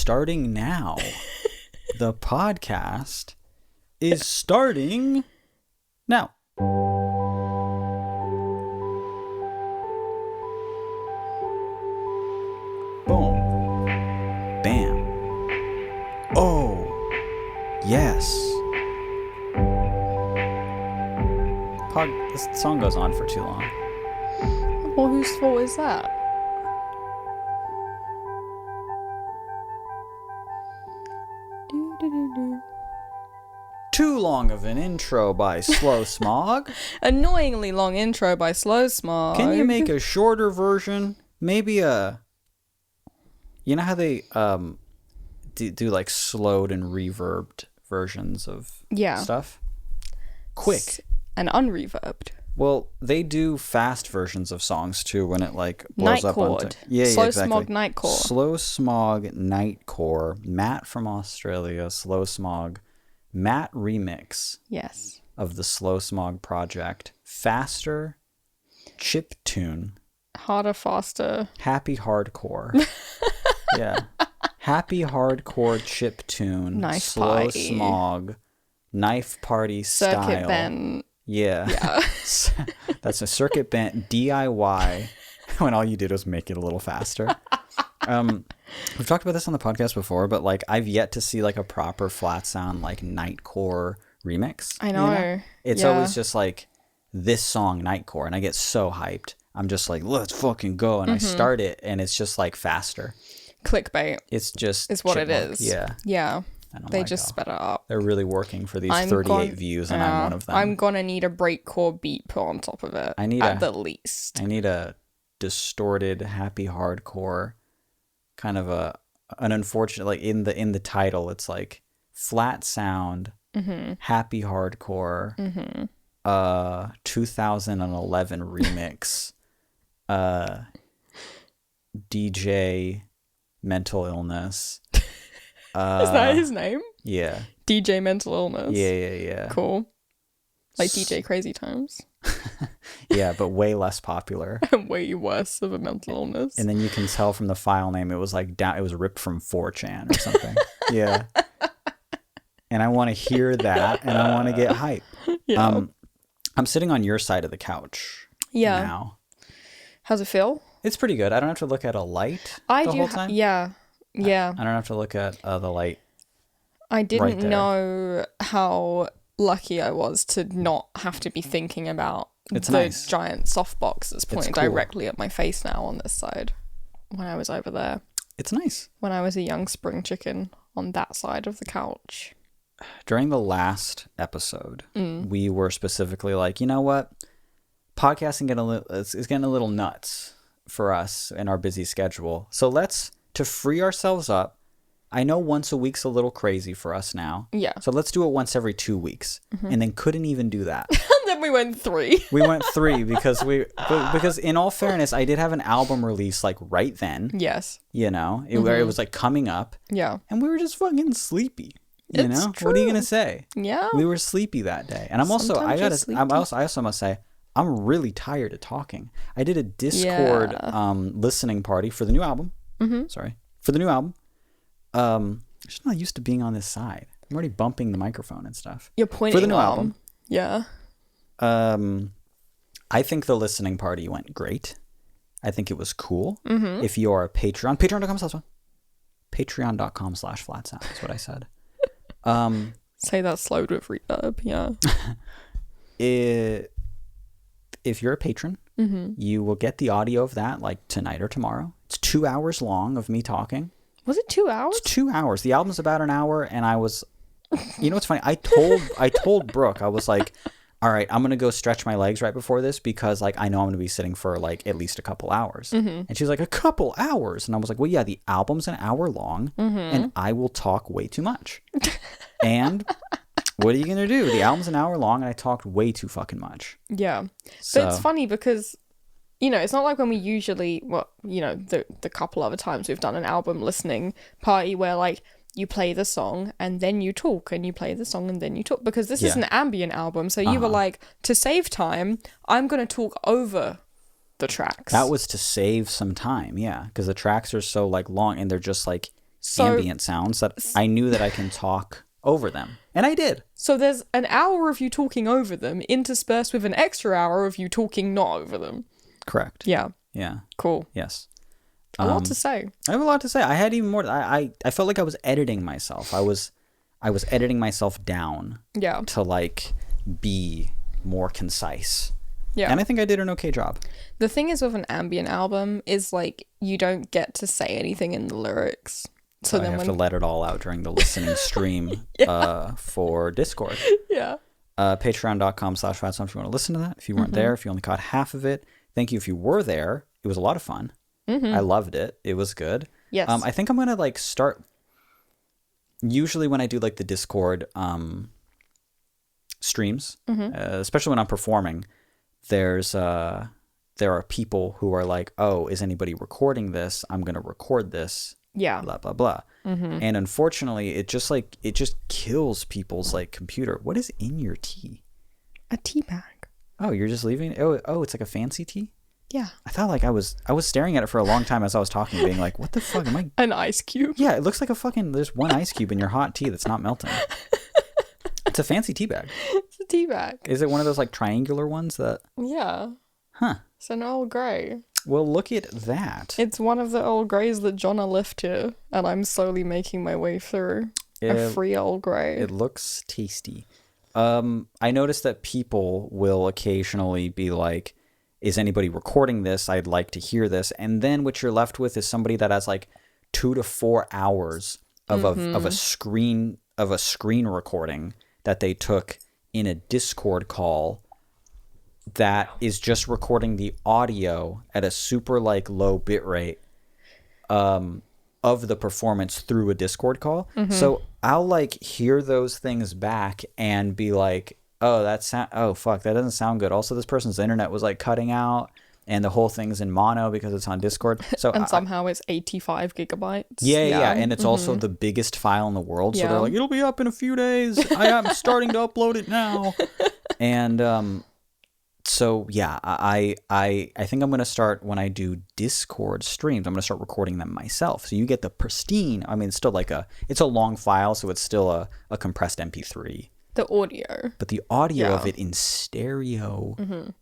starting now. The podcast is starting now. Boom. Bam. Oh, yes. This song goes on for too long. Well, whose fault is that? Too long of an intro by Slow Smog. Annoyingly long intro by Slow Smog. Can you make a shorter version? Maybe a... You know how they do like slowed and reverbed versions of stuff? Quick. And unreverbed. Well, they do fast versions of songs too when it like blows up onto... Slow exactly. Smog Nightcore. Slow Smog Nightcore. Matt from Australia, Slow Smog. Matt remix. Yes. Of the Slow Smog project. Faster. Chip tune. Harder, faster. Happy hardcore. Yeah. Happy hardcore chip tune. Knife Slow party. Smog. Knife party style. Circuit bent. Yeah. That's a circuit bent DIY when all you did was make it a little faster. We've talked about this on the podcast before, but like I've yet to see like a proper flat sound like Nightcore remix. I know. You know? It's always just like this song Nightcore, and I get so hyped. I'm just like, let's fucking go, and I start it, and it's just like faster. Clickbait. It's just is what chipmunk. it is. Yeah. Yeah. They like, just sped it up. They're really working for these 38 views, and I'm one of them. I'm gonna need a breakcore beat put on top of it. At the least. I need a distorted, happy hardcore, kind of an unfortunate, like in the title, it's like flat sound, happy hardcore, 2011 remix, DJ mental illness. Is that his name? Yeah. DJ Mental Illness. Yeah. Cool. Like DJ Crazy Times. Yeah, but way less popular. And way worse of a mental illness. And then you can tell from the file name it was like it was ripped from 4chan or something. Yeah. And I want to hear that, and I want to get hype. Yeah. I'm sitting on your side of the couch. Yeah. Now. How's it feel? It's pretty good. I don't have to look at a light whole time. Yeah. Yeah. I don't have to look at the light. I didn't know how lucky I was to not have to be thinking about the giant softbox that's pointing directly at my face now on this side when I was over there. It's nice. When I was a young spring chicken on that side of the couch. During the last episode, we were specifically like, you know what? Podcasting is getting a little nuts for us in our busy schedule. So to free ourselves up, I know once a week's a little crazy for us now. Yeah. So let's do it once every 2 weeks. And then couldn't even do that. And then we went 3. We went 3 because in all fairness, I did have an album release like right then. Yes. You know, it was like coming up. Yeah. And we were just fucking sleepy. You know? True. What are you going to say? Yeah. We were sleepy that day. And I also must say, I'm really tired of talking. I did a Discord listening party for the new album. For the new album. I'm just not used to being on this side. I'm already bumping the microphone and stuff. You're pointing for the new album. Yeah. I think the listening party went great. I think it was cool. If you are a Patreon, patreon.com/flatsound is what I said. Say that slowed with reverb. Yeah. If you're a patron, you will get the audio of that like tonight or tomorrow. It's 2 hours long of me talking. Was it 2 hours? It's 2 hours. The album's about an hour, and I was, you know what's funny? I told Brooke, I was like, all right, I'm gonna go stretch my legs right before this because like I know I'm gonna be sitting for like at least a couple hours. And she's like, a couple hours, and I was like, well, yeah, the album's an hour long, and I will talk way too much. And what are you gonna do? The album's an hour long, and I talked way too fucking much. Yeah, but it's funny because, you know, it's not like when we usually, the couple other times we've done an album listening party where like you play the song and then you talk, and you play the song and then you talk, because this is an ambient album. So you were like, to save time, I'm going to talk over the tracks. That was to save some time, yeah, because the tracks are so like long, and they're just like ambient sounds that I knew that I can talk over them. And I did. So there's an hour of you talking over them interspersed with an extra hour of you talking not over them. Correct. Yeah. Yeah. Cool. Yes. A lot to say. I have a lot to say. I had even more. I felt like I was editing myself. I was editing myself down. Yeah. To like be more concise. Yeah. And I think I did an okay job. The thing is with an ambient album is like you don't get to say anything in the lyrics. So then I have to let it all out during the listening stream for Discord. Yeah. Patreon.com/FatStomp if you want to listen to that. If you weren't there, if you only caught half of it, thank you. If you were there, it was a lot of fun. I loved it. It was good. Yes. I think I'm going to like start. Usually when I do like the Discord streams, especially when I'm performing, there are people who are like, oh, is anybody recording this? I'm going to record this. Yeah. Blah, blah, blah. And unfortunately, it just kills people's like computer. What is in your tea? A tea bag. Oh, you're just leaving? Oh, it's like a fancy tea? Yeah. I thought like I was staring at it for a long time as I was talking, being like, what the fuck am I? An ice cube? Yeah, it looks like there's one ice cube in your hot tea that's not melting. It's a fancy tea bag. It's a tea bag. Is it one of those like triangular ones that? Yeah. Huh. It's an Earl Grey. Well, look at that. It's one of the Earl Greys that Jonna left here, and I'm slowly making my way through a free Earl Grey. It looks tasty. I noticed that people will occasionally be like, is anybody recording this? I'd like to hear this. And then what you're left with is somebody that has like 2 to 4 hours of a screen recording that they took in a Discord call that is just recording the audio at a super like low bit rate of the performance through a Discord call. So I'll like hear those things back and be like, oh, fuck, that doesn't sound good. Also, this person's internet was like cutting out and the whole thing's in mono because it's on Discord. So somehow it's 85 gigabytes. Yeah. And it's also the biggest file in the world. So they're like, it'll be up in a few days. I'm starting to upload it now. And so yeah, I think I'm going to start, when I do Discord streams, I'm going to start recording them myself. So you get the pristine, I mean, it's still it's a long file, so it's still a compressed MP3. The audio. But the audio of it in stereo,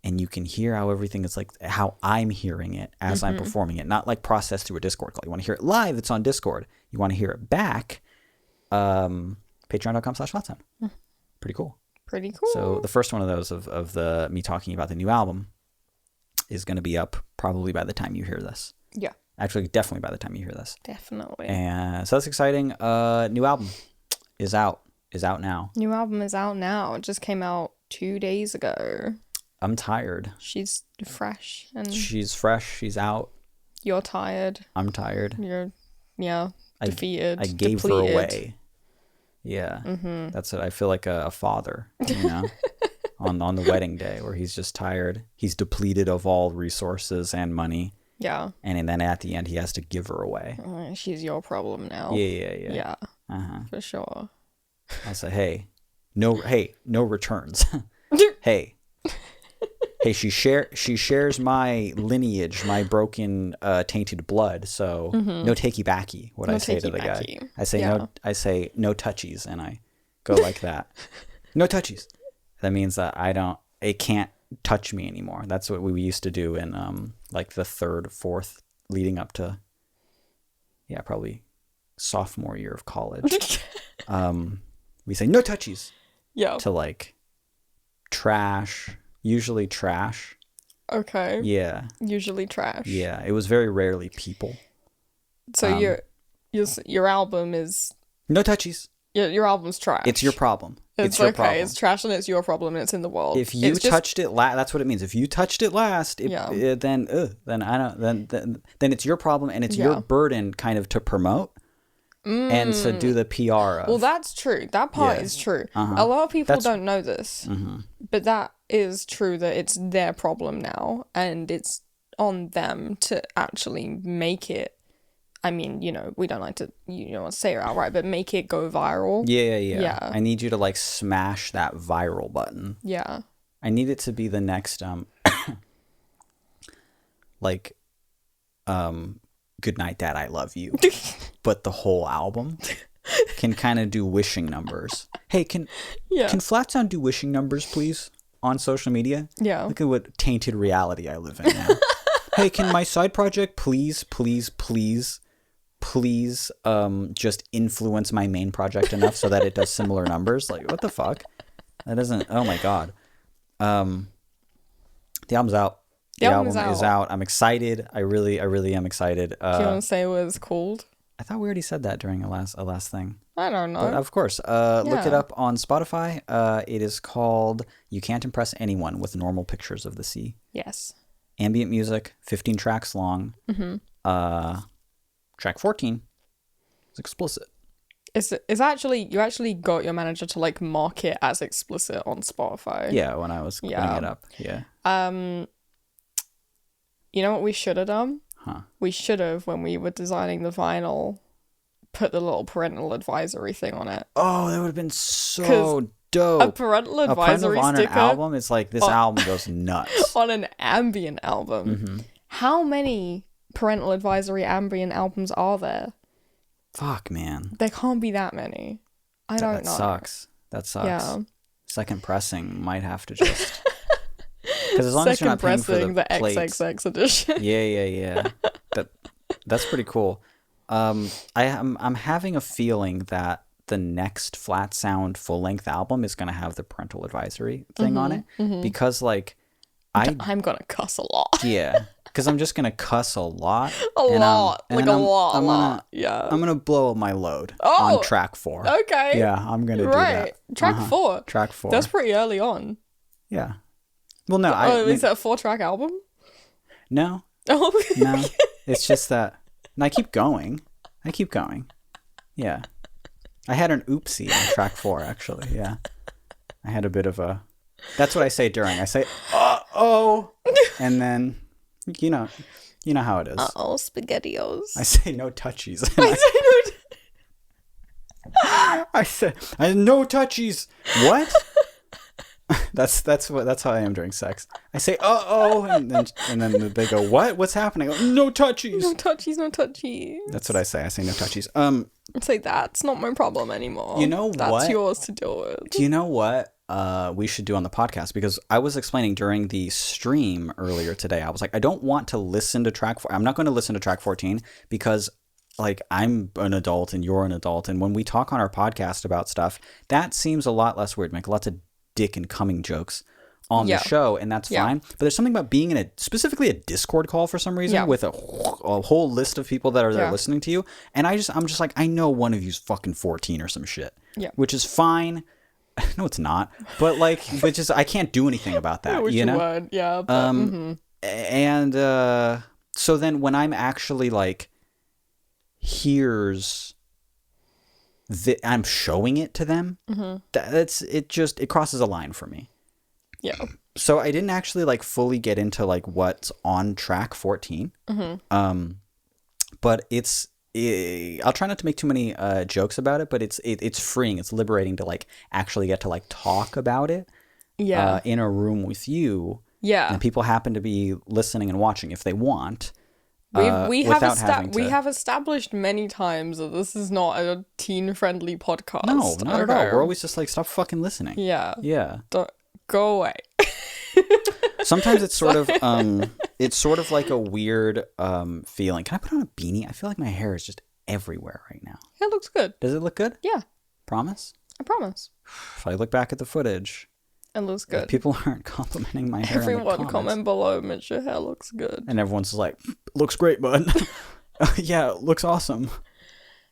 and you can hear how everything is like, how I'm hearing it as I'm performing it, not like processed through a Discord call. You want to hear it live, it's on Discord. You want to hear it back, patreon.com/FatStomp. Pretty cool. Pretty cool. So the first one of those of the me talking about the new album is going to be up probably by the time you hear this. Yeah. Actually, definitely by the time you hear this. Definitely. And so that's exciting. New album is out now. New album is out now. It just came out 2 days ago. I'm tired. She's fresh. And she's fresh. She's out. You're tired. I'm tired. You're, defeated. I gave her away. Yeah, that's it. I feel like a father, on the wedding day where he's just tired. He's depleted of all resources and money. Yeah. And then at the end, he has to give her away. She's your problem now. Yeah. Yeah. For sure. I'll say, hey, no returns. hey, she shares my lineage, my broken, tainted blood. So no takey backy. I say to the guy, I say no touchies, and I go like that. No touchies. That means that it can't touch me anymore. That's what we used to do in like the third, fourth, leading up to, probably sophomore year of college. We say no touchies. Yeah. To like trash. Usually trash. Okay. Yeah. Usually trash. Yeah. It was very rarely people. So your album is no touchies. Your album's trash. It's your problem. It's your problem. It's trash and it's your problem and it's in the world. If you touched it last, that's what it means. If you touched it last, then I don't. Then it's your problem and it's your burden kind of to promote. And to do the PR of. Well, that's true. That part is true. A lot of people don't know this, but that is true, that it's their problem now, and it's on them to actually make it. I mean, we don't like to, say it outright, but make it go viral. Yeah. I need you to like smash that viral button. Yeah. I need it to be the next Good Night Dad, I Love You, but the whole album can kind of do wishing numbers. Hey, can Flat Sound do wishing numbers, please, on social media? Yeah. Look at what tainted reality I live in now. Hey, can my side project please just influence my main project enough so that it does similar numbers? Like, what the fuck? That doesn't. Oh my god. The album's out. The album is out. I'm excited. I really am excited. Do you want to say what it's called? I thought we already said that during a last thing. I don't know. But of course. Look it up on Spotify. It is called You Can't Impress Anyone with Normal Pictures of the Sea. Yes. Ambient music, 15 tracks long. Track 14 is explicit. It's actually, you actually got your manager to like mark it as explicit on Spotify. Yeah, when I was putting it up. Yeah. You know what we should have done? Huh. We should have, when we were designing the vinyl, put the little parental advisory thing on it. Oh, that would have been so dope. A parental advisory sticker album. It's like this album goes nuts. On an ambient album. How many parental advisory ambient albums are there? Fuck, man. There can't be that many. I don't know. That sucks. Yeah. Second pressing might have to just. Because as long as you're not paying for the XXX edition. Yeah. That's pretty cool. I'm having a feeling that the next Flat Sound full length album is gonna have the parental advisory thing on it because like I'm gonna cuss a lot. Yeah, because I'm just gonna cuss a lot. A lot. I'm gonna blow my load on track 4. Okay. Yeah, I'm gonna do that. Track 4. Track 4. That's pretty early on. Yeah. Well, no. Is that a 4-track album? No. Oh. No. It's just that. And I keep going. Yeah. I had an oopsie on track 4, actually. Yeah. I had a bit of a. That's what I say during. I say, uh-oh. And then, you know how it is. Uh-oh, SpaghettiOs. I say no touchies. I said no touchies. What? That's how I am during sex. I say uh-oh, and then they go, what? What's happening? I go, no touchies. No touchies. That's what I say. I say no touchies. It's like, that's not my problem anymore. You know what? That's yours to deal with. Do you know what we should do on the podcast? Because I was explaining during the stream earlier today, I was like, I don't want to listen to track 4. I'm not going to listen to track 14 because like I'm an adult and you're an adult. And when we talk on our podcast about stuff, that seems a lot less weird. Make lots of dick and coming jokes on the show, and that's fine. But there's something about being in specifically a Discord call for some reason with a whole list of people that are there listening to you, and I'm just like, I know one of you's fucking 14 or some shit, which is fine. No, it's not, but like, which is, I can't do anything about that, you know? Yeah. But, and so then when I'm actually like, I'm showing it to them. It crosses a line for me. Yeah. So I didn't actually like fully get into like what's on track 14. But I'll try not to make too many jokes about it, but it's freeing. It's liberating to like actually get to like talk about it. Yeah. In a room with you. Yeah. And people happen to be listening and watching if they want. We have established many times that this is not a teen-friendly podcast. No, not at all. We're always just like, stop fucking listening. Yeah. Yeah. Go away. Sometimes it's sort of like a weird feeling. Can I put on a beanie? I feel like my hair is just everywhere right now. It looks good. Does it look good? Yeah. Promise? I promise. If I look back at the footage, it looks good. People aren't complimenting my hair. Everyone comment below, Mitch, your hair looks good. And everyone's like, looks great, bud. Yeah, it looks awesome.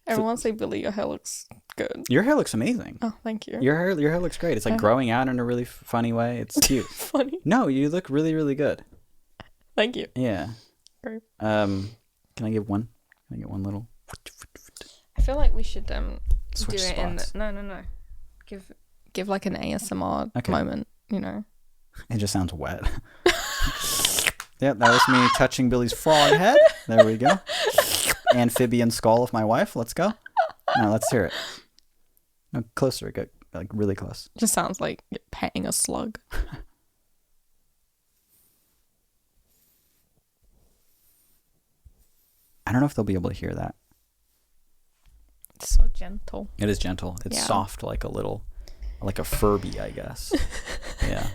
Everyone say, Billy, your hair looks good. Your hair looks amazing. Oh, thank you. Your hair looks great. It's like growing out in a really funny way. It's cute. Funny? No, you look really, really good. Thank you. Yeah. Great. Can I get one little? I feel like we should Switch do it spots. No. Give like an ASMR moment, you know. It just sounds wet. Yep, that was me touching Billy's frog head. There we go. Amphibian skull of my wife. Let's go. Now let's hear it. No, closer. Get like really close. Just sounds like you're petting a slug. I don't know if they'll be able to hear that. It's so gentle. It is gentle. It's soft like a Furby, I guess. Yeah.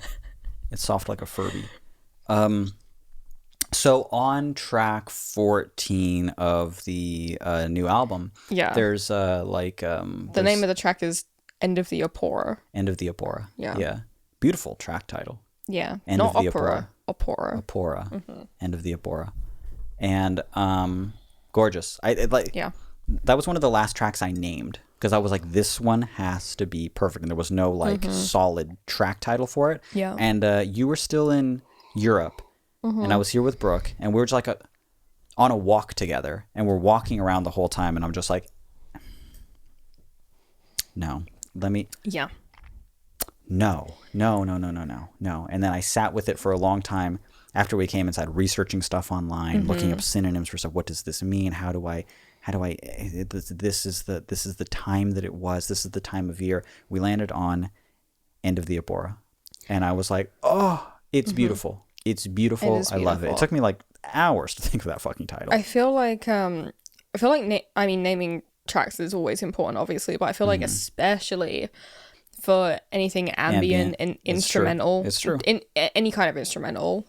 It's soft like a Furby. So on track 14 of the new album, there's the name of the track is End of the Opera. End of the Opera. Yeah. Yeah. Beautiful track title. Yeah. End Not of the opera. Opera. Opera. Mm-hmm. End of the Opera. And gorgeous. Yeah. That was one of the last tracks I named because I was like, this one has to be perfect. And there was no like solid track title for it. Yeah. And you were still in Europe and I was here with Brooke and we were just like on a walk together and we're walking around the whole time. And I'm just like, no, Yeah. No. And then I sat with it for a long time after we came inside, researching stuff online, looking up synonyms for stuff. What does this mean? How do I, this is the time that it was. This is the time of year. We landed on End of the Opera. And I was like, oh, it's beautiful. It's beautiful. I love it. It took me like hours to think of that fucking title. I feel like naming tracks is always important, obviously, but I feel like especially for anything ambient and instrumental, it's true. In any kind of instrumental,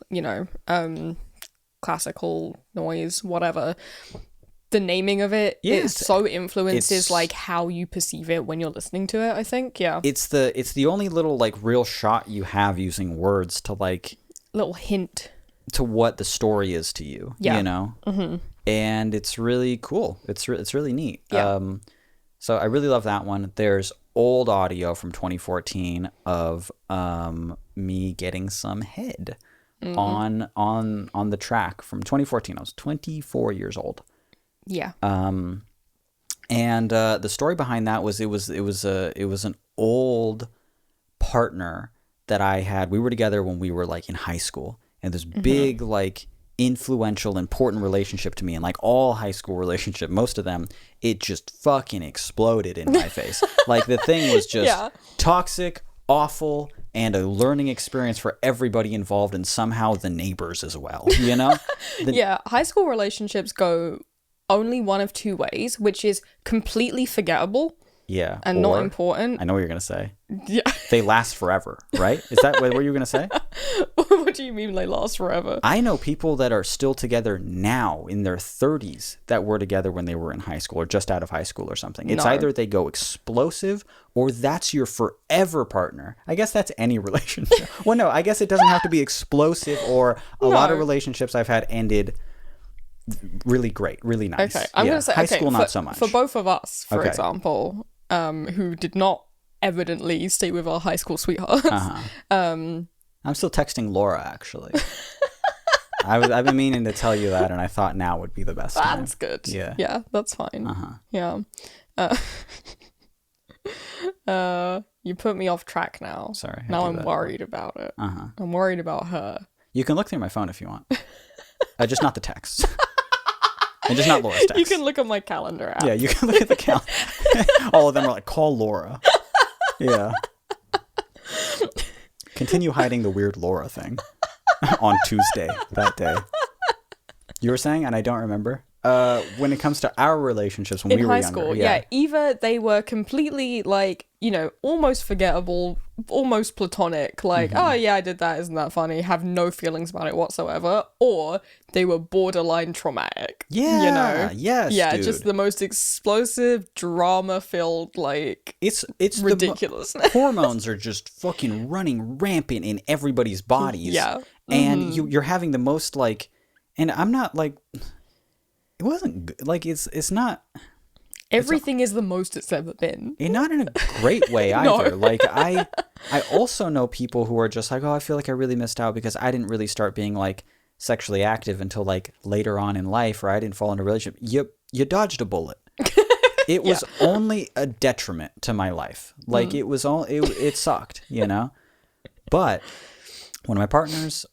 classical noise, whatever, the naming of it so influences like how you perceive it when you're listening to it. I think, it's the only little like real shot you have using words to like little hint to what the story is to you. And it's really cool. It's really neat. So I really love that one. There's old audio from 2014 of me getting some head on the track from 2014. I was 24 years old. Yeah. And the story behind that was it was an old partner that I had. We were together when we were like in high school, and this big like influential, important relationship to me, and like all high school relationship, most of them, it just fucking exploded in my face. Like the thing was just toxic, awful, and a learning experience for everybody involved, and somehow the neighbors as well, high school relationships go only one of two ways, which is completely forgettable and not important. I know what you're gonna say. Yeah. They last forever, right? Is that what you were gonna say? What do you mean they last forever? I know people that are still together now in their 30s that were together when they were in high school or just out of high school or something. It's either they go explosive or that's your forever partner. I guess that's any relationship. Well, no, I guess it doesn't have to be explosive, or a lot of relationships I've had ended really great, really nice. Okay, I'm gonna say high school not so much. For both of us, for example, who did not evidently stay with our high school sweethearts. I'm still texting Laura, actually. I've been meaning to tell you that, and I thought now would be the best time. That's good. Yeah, that's fine. Yeah. You put me off track now. Sorry. Now I'm worried about it. I'm worried about her. You can look through my phone if you want. Just not the text. And just not Laura's text. You can look at my calendar app. Yeah, you can look at the calendar. All of them are like, call Laura. Yeah. Continue hiding the weird Laura thing on Tuesday that day. You were saying, and I don't remember. When it comes to our relationships when we were younger. In high school, either they were completely like, almost forgettable, almost platonic, like, oh yeah, I did that, isn't that funny? Have no feelings about it whatsoever, or they were borderline traumatic. Yeah, yes, dude. Just the most explosive, drama-filled, like, it's ridiculous. Hormones are just fucking running rampant in everybody's bodies. Yeah, and you're having the most like, and I'm not like. It wasn't good. Like it's not. Everything is the most it's ever been. And not in a great way either. No. Like I also know people who are just like, oh, I feel like I really missed out because I didn't really start being like sexually active until like later on in life, or I didn't fall into a relationship. You dodged a bullet. It was only a detriment to my life. Like it was all it sucked, But one of my partners,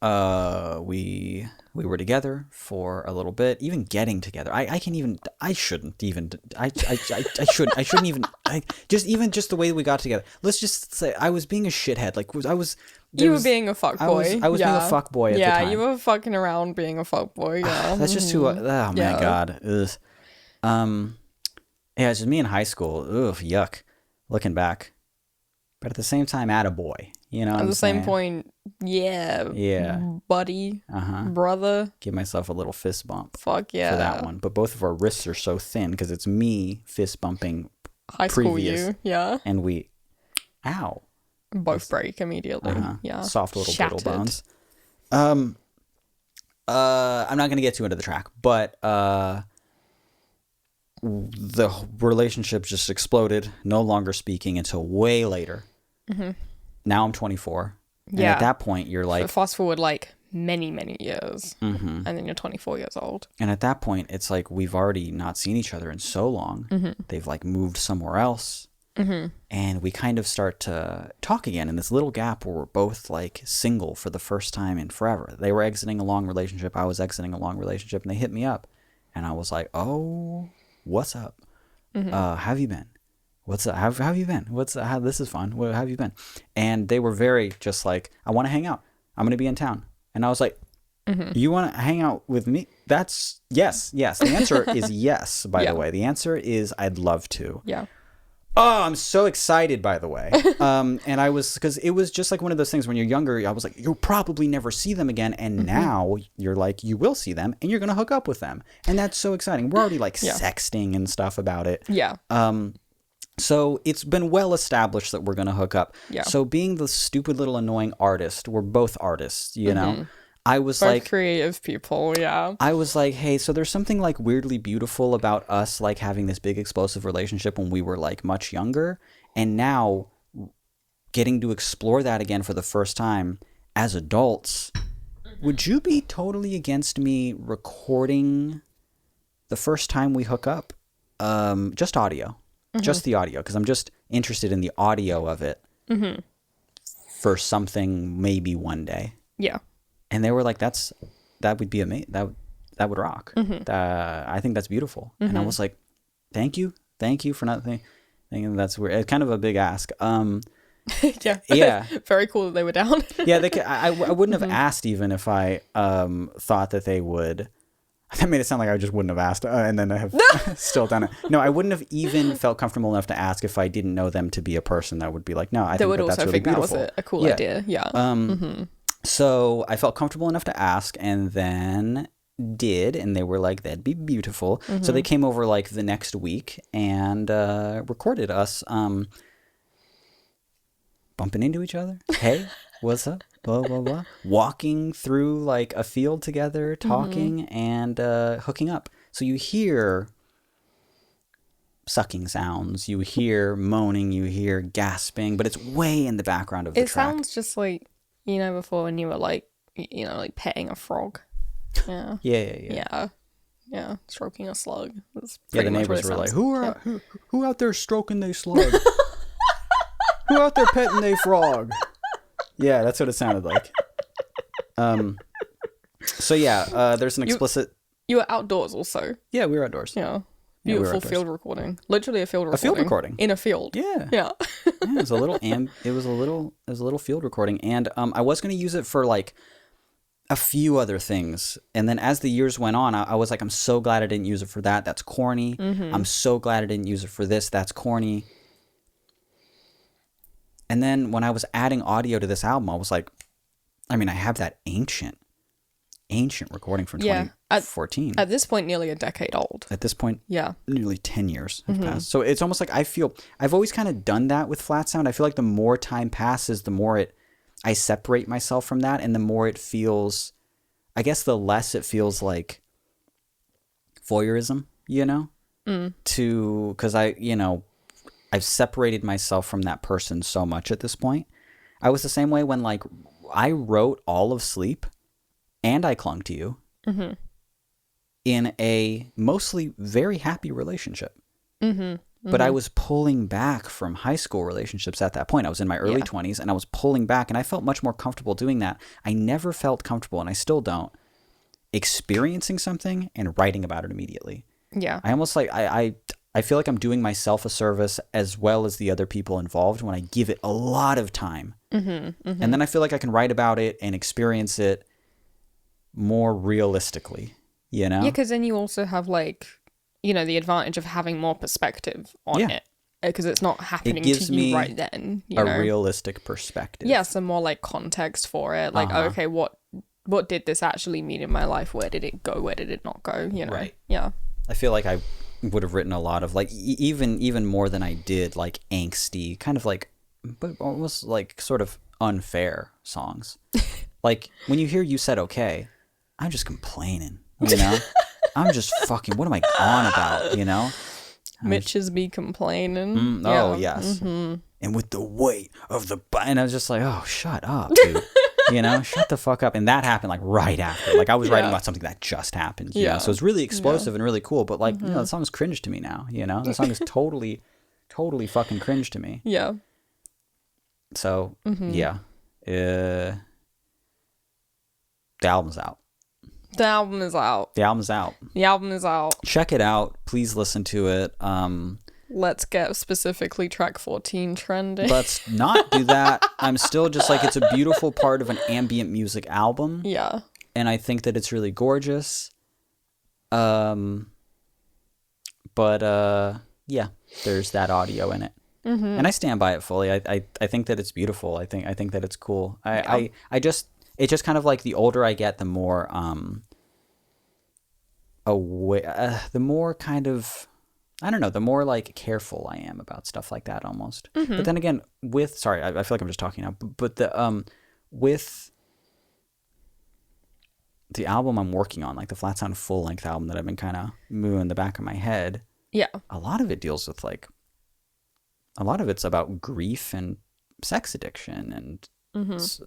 we were together for a little bit, even getting together. I shouldn't even, just the way we got together. Let's just say I was being a shithead. Like you were being a fuckboy. I was being a fuckboy at the time. Yeah, you were fucking around being a fuckboy. Yeah. That's just too, oh my God. Ugh. Yeah, it's just me in high school. Ugh, yuck. Looking back. But at the same time, attaboy. You know what At I'm the saying? same point, yeah, buddy, brother. Give myself a little fist bump. Fuck yeah. For that one. But both of our wrists are so thin because it's me fist bumping high school you, yeah. And we, ow. Both break immediately. Yeah. Soft little Shattered. brittle bones. I'm not going to get too into the track, but the relationship just exploded, no longer speaking until way later. Now I'm 24. And at that point, you're like... So fast forward like many, many years. And then you're 24 years old. And at that point, it's like we've already not seen each other in so long. They've like moved somewhere else. And we kind of start to talk again in this little gap where we're both like single for the first time in forever. They were exiting a long relationship. I was exiting a long relationship. And they hit me up. And I was like, oh, what's up? How have you been? What's up? How have you been? This is fun. How have you been? And they were very just like, I want to hang out. I'm going to be in town. And I was like, you want to hang out with me? That's yes. The answer is yes, by the way. The answer is I'd love to. Yeah. Oh, I'm so excited, by the way. And I was, because it was just like one of those things when you're younger, I was like, you'll probably never see them again. And now you're like, you will see them and you're going to hook up with them. And that's so exciting. We're already like sexting and stuff about it. Yeah. So it's been well established that we're going to hook up. Yeah. So being the stupid little annoying artist, we're both artists, you know? I was both like... creative people, yeah. I was like, hey, so there's something like weirdly beautiful about us like having this big explosive relationship when we were like much younger. And now getting to explore that again for the first time as adults. Would you be totally against me recording the first time we hook up? Just audio. Just the audio, because I'm just interested in the audio of it for something maybe one day. Yeah. And they were like, that would be amazing. That would rock. I think that's beautiful. And I was like, thank you for not thinking that's weird. It's kind of a big ask. Yeah. Very cool that they were down. Yeah, I wouldn't have asked even if I thought that they would. That made it sound like I just wouldn't have asked, and then I have still done it. No, I wouldn't have even felt comfortable enough to ask if I didn't know them to be a person that would be like, no, I think that's really beautiful. That was a cool idea. Yeah. So I felt comfortable enough to ask, and then did, and they were like, that'd be beautiful. So they came over like the next week and recorded us bumping into each other. Hey, what's up? Blah, blah, blah. Walking through like a field together, talking and hooking up. So you hear sucking sounds, you hear moaning, you hear gasping, but it's way in the background of the track. It sounds just like, you know, before when you were like, you know, like petting a frog. Yeah. Yeah. Stroking a slug. That's the neighbors were like, who out there stroking they slug? Who out there petting they frog? Yeah, that's what it sounded like. So yeah, there's an explicit... You were outdoors also. Yeah, we were outdoors. Yeah. Beautiful field recording. Literally a field recording. A field recording. In a field. Yeah. Yeah. It was a little field recording, and I was going to use it for like a few other things, and then as the years went on, I was like, I'm so glad I didn't use it for that. That's corny. I'm so glad I didn't use it for this. That's corny. And then when I was adding audio to this album, I was like, I mean, I have that ancient recording from 2014. At this point, nearly a decade old. At this point, yeah, nearly 10 years have passed. So it's almost like I've always kind of done that with flat sound. I feel like the more time passes, the more I separate myself from that, and the more it feels, I guess the less it feels like voyeurism, you know? Because I've separated myself from that person so much at this point. I was the same way when like I wrote all of Sleep and I Clung to You in a mostly very happy relationship. But I was pulling back from high school relationships at that point. I was in my early 20s and I was pulling back, and I felt much more comfortable doing that. I never felt comfortable, and I still don't, experiencing something and writing about it immediately. Yeah. I almost like, I feel like I'm doing myself a service as well as the other people involved when I give it a lot of time. And then I feel like I can write about it and experience it more realistically, you know? Yeah, because then you also have like, you know, the advantage of having more perspective on it. Because it's not happening to you right then. You know? Realistic perspective. Yeah, some more like context for it. Like, okay, what did this actually mean in my life? Where did it go? Where did it not go? You know? Right. Yeah. I feel like I would have written a lot of like, even more than I did, like angsty, kind of like, but almost like sort of unfair songs. Like when you hear You Said Okay, I'm just complaining, you know? I'm just fucking, what am I on about, you know? Mitch is be complaining. Oh, yes. And with the weight of the... And I was just like, oh, shut up, dude. You know, shut the fuck up. And that happened like right after. Like I was writing about something that just happened. You know? So it's really explosive and really cool. But like, you know, the song's cringe to me now, you know? The song is totally fucking cringe to me. Yeah. So, yeah. The album's out. The album is out. The album's out. The album is out. Check it out. Please listen to it. Let's get specifically track 14 trending. Let's not do that. I'm still just like, it's a beautiful part of an ambient music album. Yeah. And I think that it's really gorgeous. But yeah, there's that audio in it. And I stand by it fully. I think that it's beautiful. I think that it's cool. It's just kind of like the older I get, the more the more kind of, I don't know, the more like careful I am about stuff like that almost. But then again, I feel like I'm just talking now, but with the album I'm working on, like the Flat Sound full length album that I've been kind of moving in the back of my head. Yeah. A lot of it deals with like, a lot of it's about grief and sex addiction and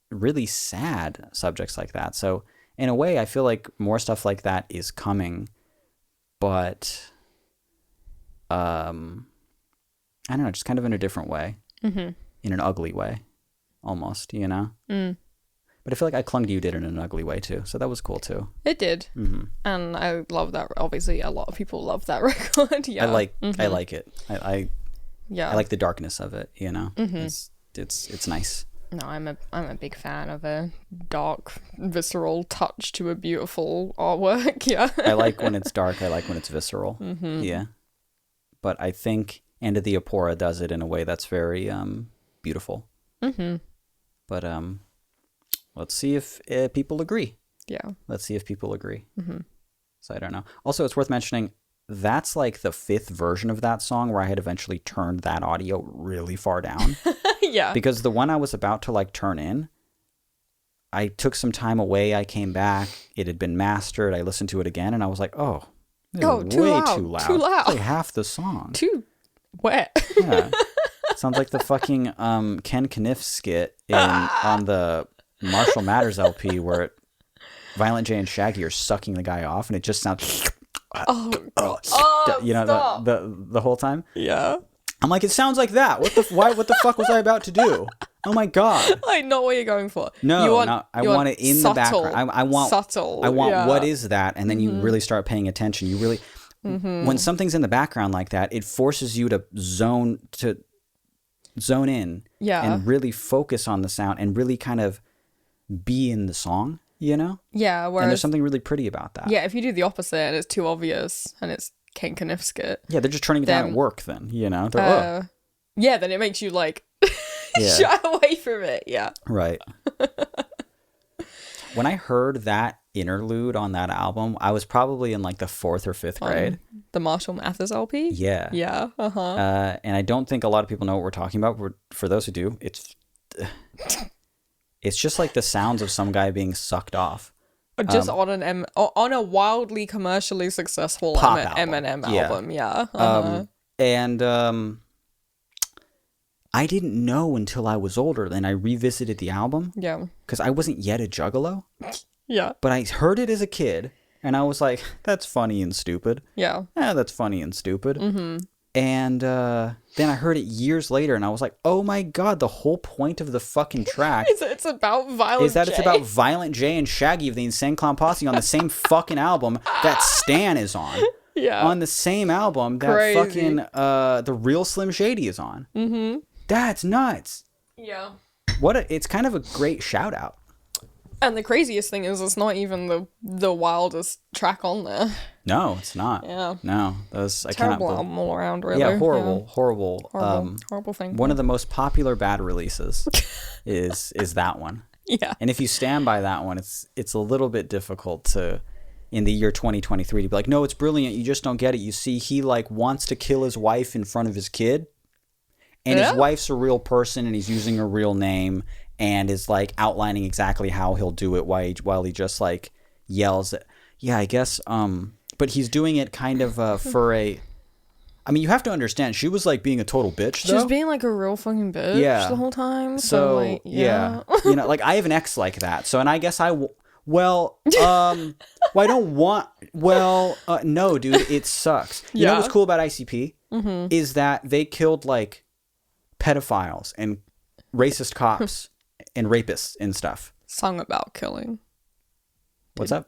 really sad subjects like that. So in a way, I feel like more stuff like that is coming, but I don't know, just kind of in a different way, in an ugly way, almost, you know. But I feel like I Clung to You did it in an ugly way too, so that was cool too. It did, and I love that. Obviously, a lot of people love that record. Yeah, I like it. I like the darkness of it. You know, it's nice. No, I'm a big fan of a dark, visceral touch to a beautiful artwork. Yeah, I like when it's dark. I like when it's visceral. Yeah, but I think End of the Apora does it in a way that's very beautiful. But let's see if people agree. Yeah, let's see if people agree. So I don't know. Also, it's worth mentioning, that's like the 5th version of that song where I had eventually turned that audio really far down. Yeah. Because the one I was about to like turn in, I took some time away. I came back. It had been mastered. I listened to it again and I was like, oh, too loud. Too loud. Like half the song. Too wet. Yeah. Sounds like the fucking Ken Kniff skit on the Marshall Matters LP where Violent J and Shaggy are sucking the guy off and it just sounds... you know, stop. the whole time. Yeah. I'm like, it sounds like that. What the fuck was I about to do? Oh my god. I know what you're going for. No, I want it in the background. I want subtle. I want what is that? And then you really start paying attention. You really when something's in the background like that, it forces you to zone in and really focus on the sound and really kind of be in the song, you know? Yeah, whereas, and there's something really pretty about that. Yeah, if you do the opposite and it's too obvious and it's Ken Kniff skit. Yeah, they're just turning it down at work then, you know? Yeah, then it makes you like shy away from it, yeah. Right. When I heard that interlude on that album, I was probably in like the 4th or 5th grade. The Marshall Mathers LP? Yeah. Yeah, and I don't think a lot of people know what we're talking about. For those who do, it's just like the sounds of some guy being sucked off. Just on a wildly commercially successful Eminem album, yeah. And I didn't know until I was older, then I revisited the album. Yeah. Because I wasn't yet a juggalo. Yeah. But I heard it as a kid, and I was like, that's funny and stupid. Yeah. That's funny and stupid. And then I heard it years later, and I was like, "Oh my god!" The whole point of the fucking track it's about Violent is that J. it's about Violent J and Shaggy of the Insane Clown Posse on the same fucking album that Stan is on. Yeah. On the same album that Crazy. fucking the real Slim Shady is on. Mm-hmm. That's nuts. Yeah. It's kind of a great shout out. And the craziest thing is it's not even the wildest track on there. No, it's not. Yeah. No, those I Terrible cannot. album all around, really. Yeah, horrible. Horrible thing. One of the most popular bad releases is that one. Yeah. And if you stand by that one, it's a little bit difficult to, in the year 2023, to be like, no, it's brilliant. You just don't get it. You see, he like wants to kill his wife in front of his kid, and his wife's a real person, and he's using a real name, and is like outlining exactly how he'll do it while he just like yells at, yeah, I guess, but he's doing it kind of for a, I mean, you have to understand, she was like being a total bitch, though. She was being like a real fucking bitch the whole time. So like, yeah. You know, like I have an ex like that. So, and I guess well, I don't want, no, dude, it sucks. You know what's cool about ICP? Mm-hmm. Is that they killed like pedophiles and racist cops and rapists and stuff. Song about killing. What's up?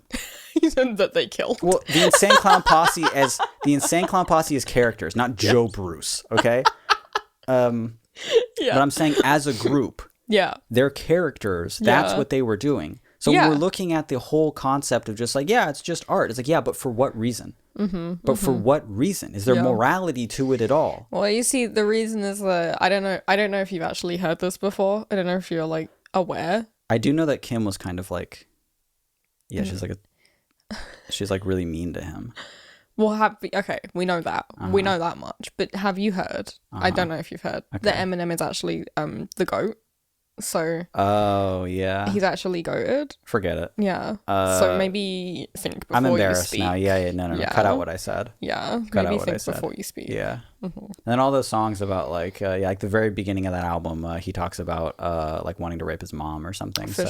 You said that they killed. Well, the Insane Clown Posse as characters, not Joe Bruce. Okay. But I'm saying as a group, they're characters. That's what they were doing. So we're looking at the whole concept of just like, yeah, it's just art. It's like, yeah, but for what reason? But for what reason? Is there morality to it at all? Well, you see, the reason is that I don't know if you've actually heard this before. I don't know if you're like aware. I do know that Kim was kind of like, yeah, she's like really mean to him. Well, okay, we know that. We know that much. But have you heard? I don't know if you've heard that Eminem is actually the GOAT. So he's actually goated. Forget it. Yeah. So maybe think before I'm embarrassed you speak. now. Yeah, no. Cut out what I said. Yeah, Cut maybe out what I think said. before you speak. Yeah. Mm-hmm. And then all those songs about like like the very beginning of that album, he talks about like wanting to rape his mom or something. For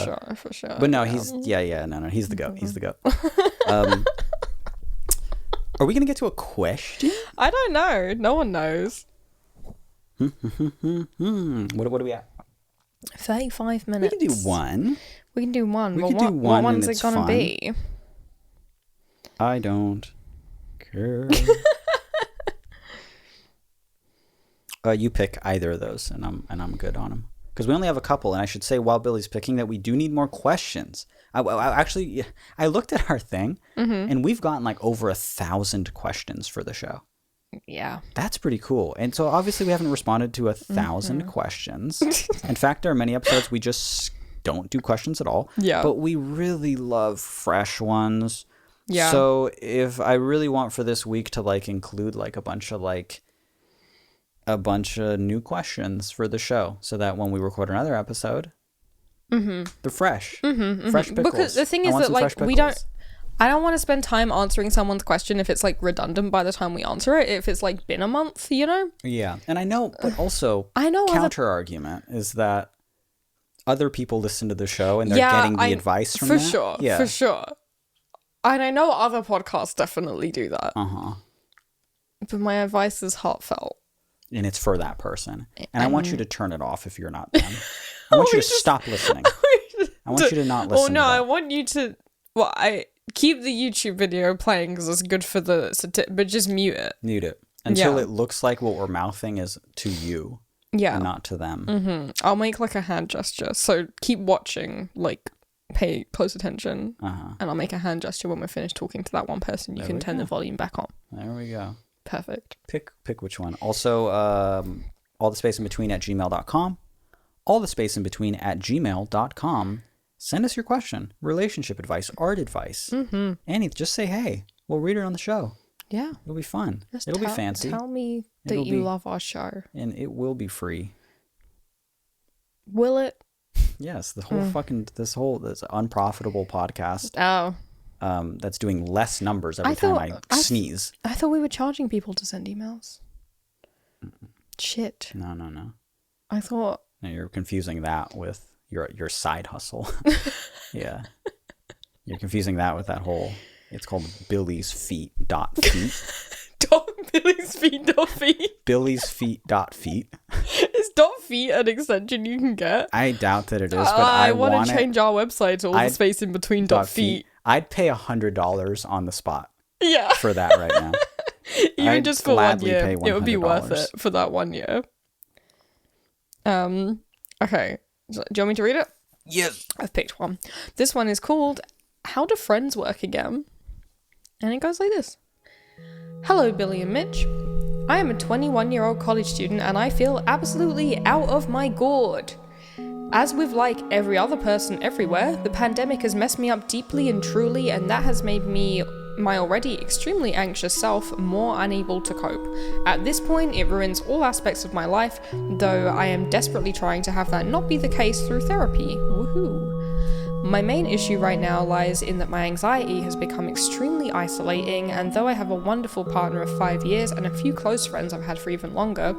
sure. But no, he's no, he's the GOAT. He's the GOAT. Are we gonna get to a question? I don't know. No one knows. What are we at? 35 minutes. We can do one. We can do one. What one's it gonna be? I don't care. You pick either of those, and I'm good on them. Because we only have a couple, and I should say while Billy's picking that we do need more questions. I looked at our thing, and we've gotten like over 1,000 questions for the show. Yeah. That's pretty cool. And so obviously we haven't responded to 1,000 questions. In fact, there are many episodes we just don't do questions at all. Yeah. But we really love fresh ones. Yeah. So if I really want for this week to like include like a bunch of new questions for the show so that when we record another episode, they're fresh. Fresh pickles. Because the thing is that like I don't want to spend time answering someone's question if it's like redundant by the time we answer it, if it's like been a month, you know? Yeah. And I know, but also counter argument is that other people listen to the show and they're getting the advice from for that. Sure. Yeah. For sure. And I know other podcasts definitely do that. But my advice is heartfelt. And it's for that person. And I want you to turn it off if you're not them. I want you to stop listening. I want you to not listen. Oh no, I want you to keep the YouTube video playing because it's good for but just mute it. Mute it until it looks like what we're mouthing is to you, and not to them. I'll make like a hand gesture, so keep watching, like pay close attention, and I'll make a hand gesture when we're finished talking to that one person. You can turn the volume back on. There we go. Perfect. Pick which one. Also, all the space in between at gmail.com. All the space in between at gmail.com. Send us your question, relationship advice, art advice. Any, just say hey. We'll read it on the show. Yeah. It'll be fun. It'll be fancy. Tell me that you love our show. And it will be free. Will it? Yes. The whole this unprofitable podcast. Oh. That's doing less numbers every time I sneeze. I thought we were charging people to send emails. Shit. No. I thought. No, you're confusing that with your side hustle. Yeah. You're confusing that with that whole, it's called Billy's Feet. Billy's feet dot feet. Billy's feet dot feet. Is dot feet an extension you can get? I doubt that it is, but I want to change our website to all the space in between dot feet. I'd pay $100 on the spot. Yeah. For that right now. Even just for 1 year, it would be worth it for that 1 year. Okay. Do you want me to read it? Yes. I've picked one. This one is called How Do Friends Work Again? And it goes like this. Hello, Billy and Mitch. I am a 21-year-old college student and I feel absolutely out of my gourd. As with like every other person everywhere, the pandemic has messed me up deeply and truly, and that has made me, my already extremely anxious self, more unable to cope. At this point, it ruins all aspects of my life, though I am desperately trying to have that not be the case through therapy. Woohoo! My main issue right now lies in that my anxiety has become extremely isolating, and though I have a wonderful partner of 5 years and a few close friends I've had for even longer,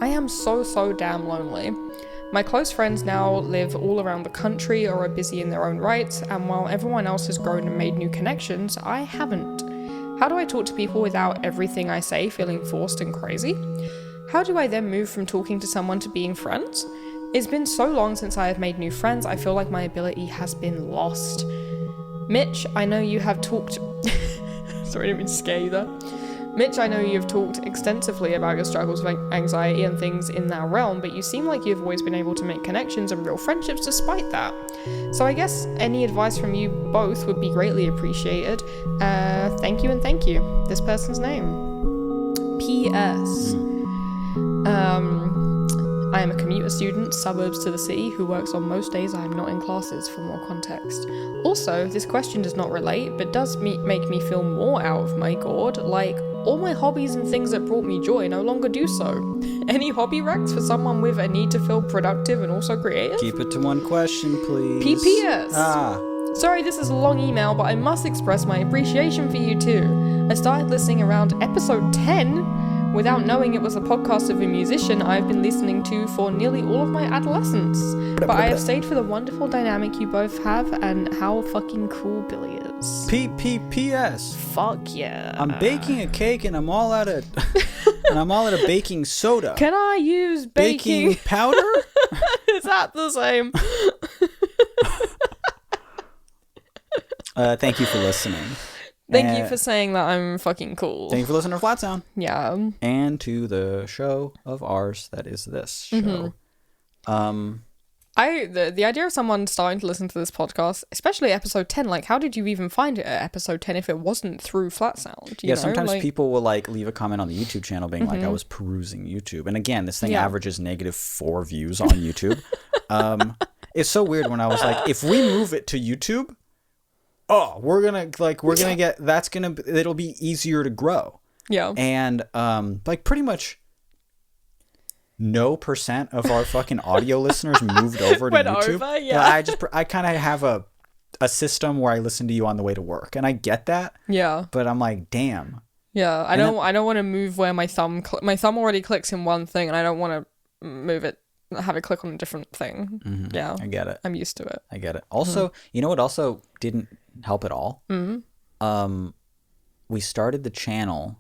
I am so damn lonely. My close friends now live all around the country or are busy in their own rights, and while everyone else has grown and made new connections, I haven't. How do I talk to people without everything I say feeling forced and crazy? How do I then move from talking to someone to being friends? It's been so long since I have made new friends, I feel like my ability has been lost. Mitch, I know you have talked... Sorry, I didn't mean to scare you there. Mitch, I know you've talked extensively about your struggles with anxiety and things in that realm, but you seem like you've always been able to make connections and real friendships despite that. So I guess any advice from you both would be greatly appreciated. Thank you and thank you. This person's name. P.S. I am a commuter student, suburbs to the city, who works on most days I am not in classes, for more context. Also, this question does not relate, but does make me feel more out of my gourd, like all my hobbies and things that brought me joy no longer do so. Any hobby recs for someone with a need to feel productive and also creative? Keep it to one question, please. PPS. Sorry this is a long email, but I must express my appreciation for you too. I started listening around episode 10, without knowing it was a podcast of a musician I've been listening to for nearly all of my adolescence. But I have stayed for the wonderful dynamic you both have and how fucking cool Billy is. PPPS. Fuck yeah. I'm baking a cake and I'm all out of baking soda. Can I use baking powder? Is that the same? Thank you for listening. Thank you for saying that I'm fucking cool. Thank you for listening to Flat Sound. Yeah. And to the show of ours that is this show. Mm-hmm. The idea of someone starting to listen to this podcast, especially episode 10, like how did you even find it at episode 10 if it wasn't through Flat Sound? You know? Sometimes people will like leave a comment on the YouTube channel being like, I was perusing YouTube. And again, this thing averages -4 views on YouTube. It's so weird when I was like, if we move it to YouTube, it'll be easier to grow. Yeah. And like pretty much no % of our fucking audio listeners moved over to YouTube. Over, yeah. I kind of have a system where I listen to you on the way to work, and I get that. Yeah. But I'm like, damn. Yeah, I don't want to move where my thumb already clicks in one thing, and I don't want to move it, have it click on a different thing. Mm-hmm. Yeah. I get it. I'm used to it. I get it. Also, you know what also didn't help at all? Mm-hmm. We started the channel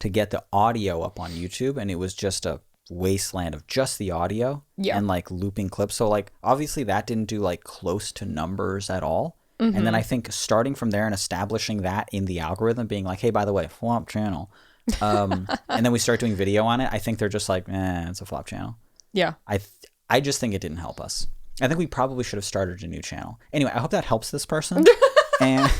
to get the audio up on YouTube, and it was just a wasteland of just the audio and like looping clips. So like obviously that didn't do like close to numbers at all. Mm-hmm. And then I think starting from there and establishing that in the algorithm, being like, hey, by the way, flop channel. And then we start doing video on it. I think they're just like, it's a flop channel. Yeah. I just think it didn't help us. I think we probably should have started a new channel. Anyway, I hope that helps this person. and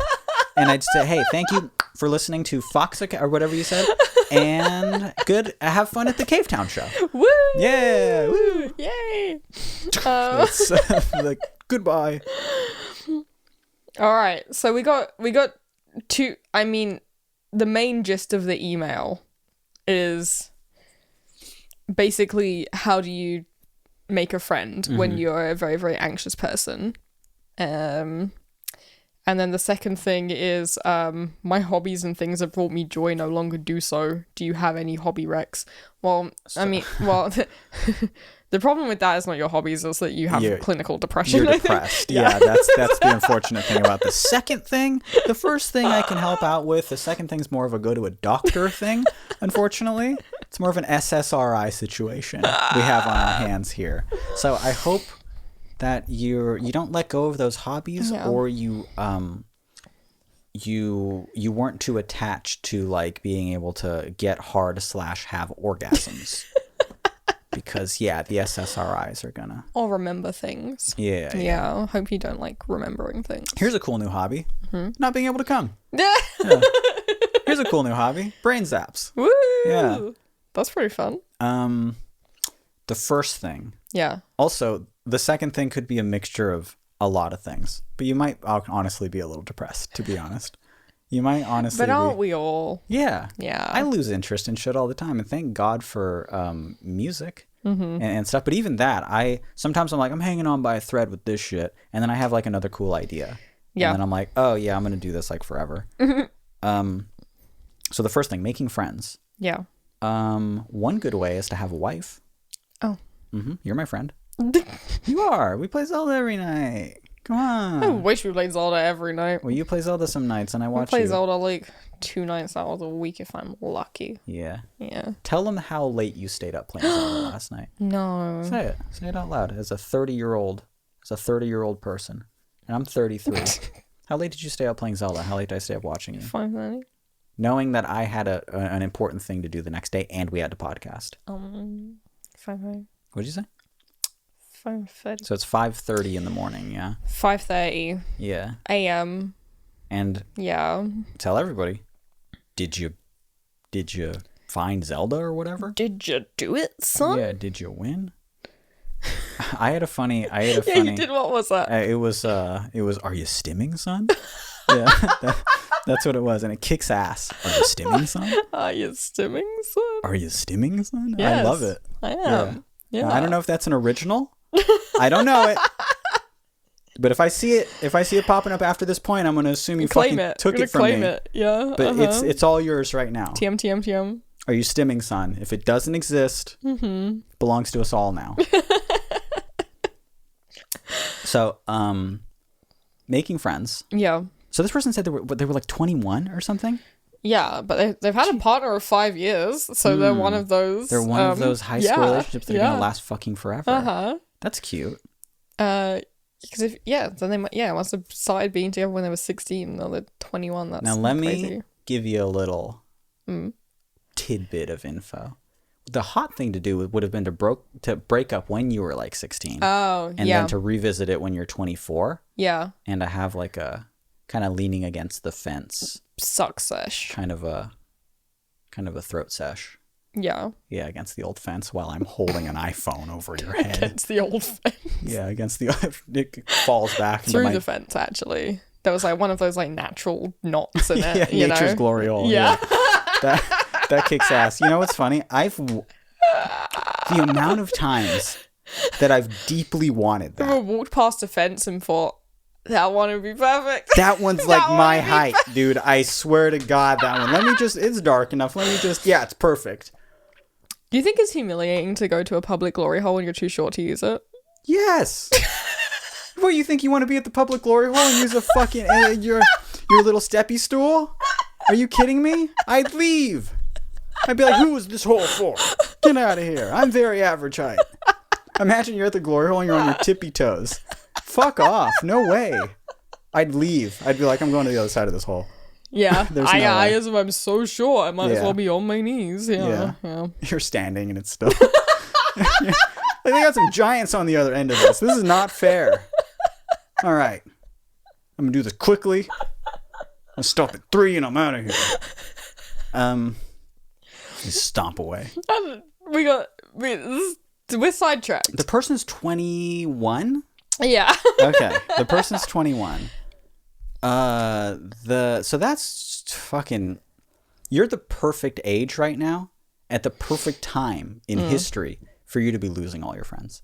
I'd say, hey, thank you for listening to Fox or whatever you said. And have fun at the Cave Town show. Woo! Yeah! Woo! Yay! Like, goodbye. All right, so we got two. I mean, the main gist of the email is basically how do you make a friend when you're a very, very anxious person. And then the second thing is my hobbies and things that brought me joy no longer do so. Do you have any hobby recs? Well, I mean, The problem with that is not your hobbies, it's that you have clinical depression. You're depressed. Yeah, that's the unfortunate thing about the second thing. The first thing I can help out with. The second thing's more of a go to a doctor thing, unfortunately. It's more of an SSRI situation we have on our hands here. So I hope that you don't let go of those hobbies, or you weren't too attached to like being able to get hard / have orgasms. Because, the SSRIs are gonna... Or remember things. Yeah. Yeah, hope you don't like remembering things. Here's a cool new hobby. Mm-hmm. Not being able to come. Yeah. Here's a cool new hobby. Brain zaps. Woo! Yeah. That's pretty fun. The first thing. Yeah. Also, the second thing could be a mixture of a lot of things. But you might honestly be a little depressed, to be honest. You might honestly But aren't we all? Yeah. Yeah. I lose interest in shit all the time. And thank God for music and stuff. But even that, sometimes I'm like, I'm hanging on by a thread with this shit. And then I have like another cool idea. Yeah. And then I'm like, oh yeah, I'm going to do this like forever. So the first thing, making friends. Yeah. One good way is to have a wife. Oh. You're my friend. You are. We play Zelda every night. Come on. I wish we played Zelda every night. Well, you play Zelda some nights, and I watch you. I play Zelda like 2 nights out of the week if I'm lucky. Yeah. Yeah. Tell them how late you stayed up playing Zelda last night. No. Say it. Say it out loud. As a 30-year-old person, and I'm 33. How late did you stay up playing Zelda? How late did I stay up watching you? 5:30. Knowing that I had an important thing to do the next day, and we had to podcast. 5:30. What did you say? 5:30. So it's 5:30 in the morning, yeah? 5:30. Yeah. A.M. And tell everybody, did you find Zelda or whatever? Did you do it, son? Yeah, did you win? I had a funny. Yeah, you did. What was that? It was. Are you stimming, son? Yeah, that's what it was, and it kicks ass. Are you stimming, son? Are you stimming, son? Are you stimming, son? Yes, I love it. I am. Yeah. I don't know if that's an original. I don't know it. But if I see it popping up after this point, I'm going to assume you fucking took it from me. It. Yeah. But it's all yours right now. TM. Are you stimming, son? If it doesn't exist, it belongs to us all now. So, making friends. Yeah. So this person said they were like 21 or something? Yeah, but they've had a partner of 5 years, so they're one of those. They're one of those high school relationships that are going to last fucking forever. That's cute. Because then they must have started being together when they were 16. Now they're 21. That's now let crazy. me give you a little tidbit of info. The hot thing to do would have been to break up when you were like 16. Oh, and then to revisit it when you're 24. Yeah. And to have like a kind of leaning against the fence. Suck sesh. Kind of a throat sesh. Yeah. Yeah, against the old fence while I'm holding an iPhone over your head. Against the old fence. Yeah, it falls back through the fence. Actually, there was like one of those like natural knots in it. Yeah, nature's glory hole. Yeah. That kicks ass. You know what's funny? The amount of times that I've deeply wanted that. I walked past a fence and thought, that one would be perfect. That one's like my height, dude. I swear to God, that one. It's dark enough. It's perfect. Do you think it's humiliating to go to a public glory hole when you're too short to use it? Yes. What, you think you want to be at the public glory hole and use a fucking your little steppy stool? Are you kidding me? I'd leave. I'd be like, who is this hole for? Get out of here. I'm very average height. Imagine you're at the glory hole and you're on your tippy toes. Fuck off. No way. I'd leave. I'd be like, I'm going to the other side of this hole. Yeah. I'm so short. I might as well be on my knees. Yeah. You're standing and it's still... They got some giants on the other end of this. This is not fair. All right. I'm going to do this quickly. I'll stop at 3 and I'm out of here. Just stomp away. We're sidetracked. The person's 21? Yeah. Okay. The person's 21. So that's fucking... You're the perfect age right now, at the perfect time in history for you to be losing all your friends.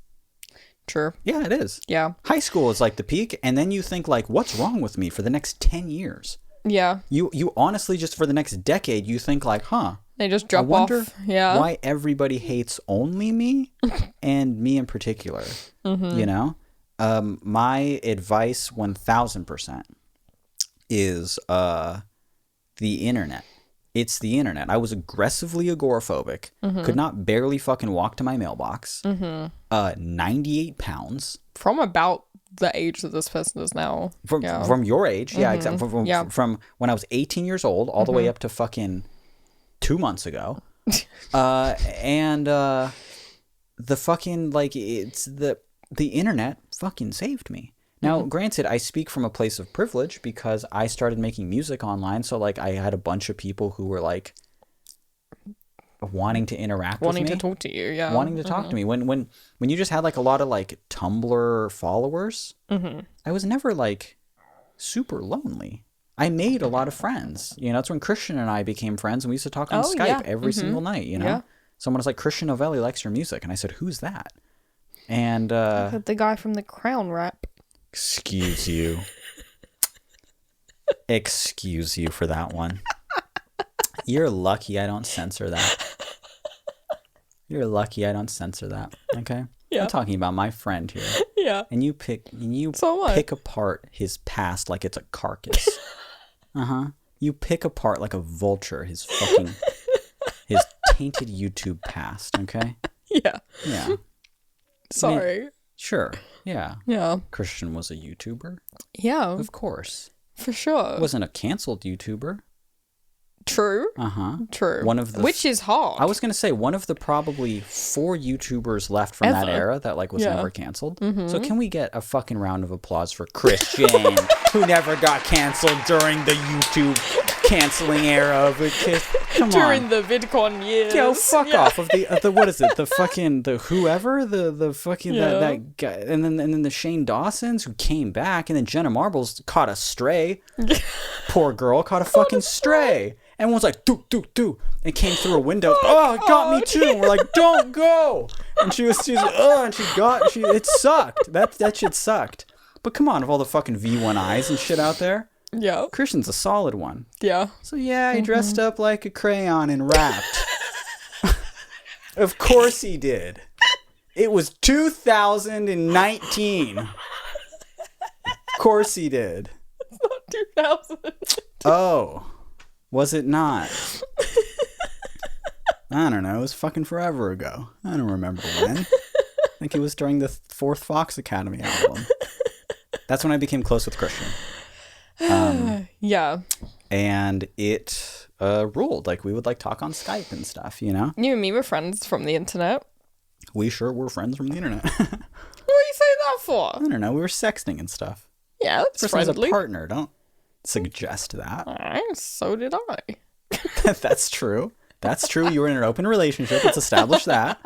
True. Yeah, it is. Yeah. High school is like the peak, and then you think like, what's wrong with me for the next 10 years? Yeah. You honestly just for the next decade, you think like, They just drop wonder off. Yeah. why everybody hates only me and me in particular. You know? My advice 1000% is the internet. It's the internet. I was aggressively agoraphobic. Could not barely fucking walk to my mailbox. 98 pounds. From about the age that this person is now. From your age. Yeah, exactly. From when I was 18 years old all the way up to fucking 2 months ago. And the fucking, like, it's the internet fucking saved me. Now, granted, I speak from a place of privilege because I started making music online. So, like, I had a bunch of people who were, like, wanting to interact with me. Wanting to talk to you, yeah. Wanting to talk to me. When you just had, like, a lot of, like, Tumblr followers, I was never, like, super lonely. I made a lot of friends. You know, that's when Christian and I became friends, and we used to talk on Skype every single night, you know? Yeah. Someone was like, Christian Novelli likes your music. And I said, who's that? And, the guy from the Crown rap. Excuse you. Excuse you for that one. You're lucky I don't censor that. You're lucky I don't censor that. Okay? Yeah. I'm talking about my friend here. Yeah. And you pick apart his past like it's a carcass. You pick apart like a vulture his tainted YouTube past, okay? Yeah. Yeah. Sorry. I mean, sure. Yeah. Yeah. Christian was a YouTuber. Yeah. Of course. For sure. Wasn't a canceled YouTuber. True. True. Which is hard. I was going to say one of the probably 4 YouTubers left from that era that like was never canceled. So can we get a fucking round of applause for Christian, who never got canceled during the YouTube canceling era of it? Come during on. the VidCon years. Yo, fuck off of the what is it? The fucking the whoever the fucking that guy, and then the Shane Dawsons who came back, and then Jenna Marbles caught a stray. Poor girl caught a fucking stray. Everyone's like, do, and came through a window. Oh, it got me too. And we're like, don't go. And it sucked. That shit sucked. But come on, of all the fucking V1Is and shit out there. Yeah. Christian's a solid one. Yeah. So yeah, he dressed up like a crayon and rapped. Of course he did. It was 2019. Of course he did. It's not 2000. Oh. Was it not? I don't know. It was fucking forever ago. I don't remember when. I think it was during the 4th Fox Academy album. That's when I became close with Christian. Yeah. And it ruled. Like, we would like talk on Skype and stuff, you know? You and me were friends from the internet. We sure were friends from the internet. What are you saying that for? I don't know. We were sexting and stuff. Yeah, that's friendly. As a partner, don't suggest that. So did I. That's true. That's true. You were in an open relationship. Let's establish that.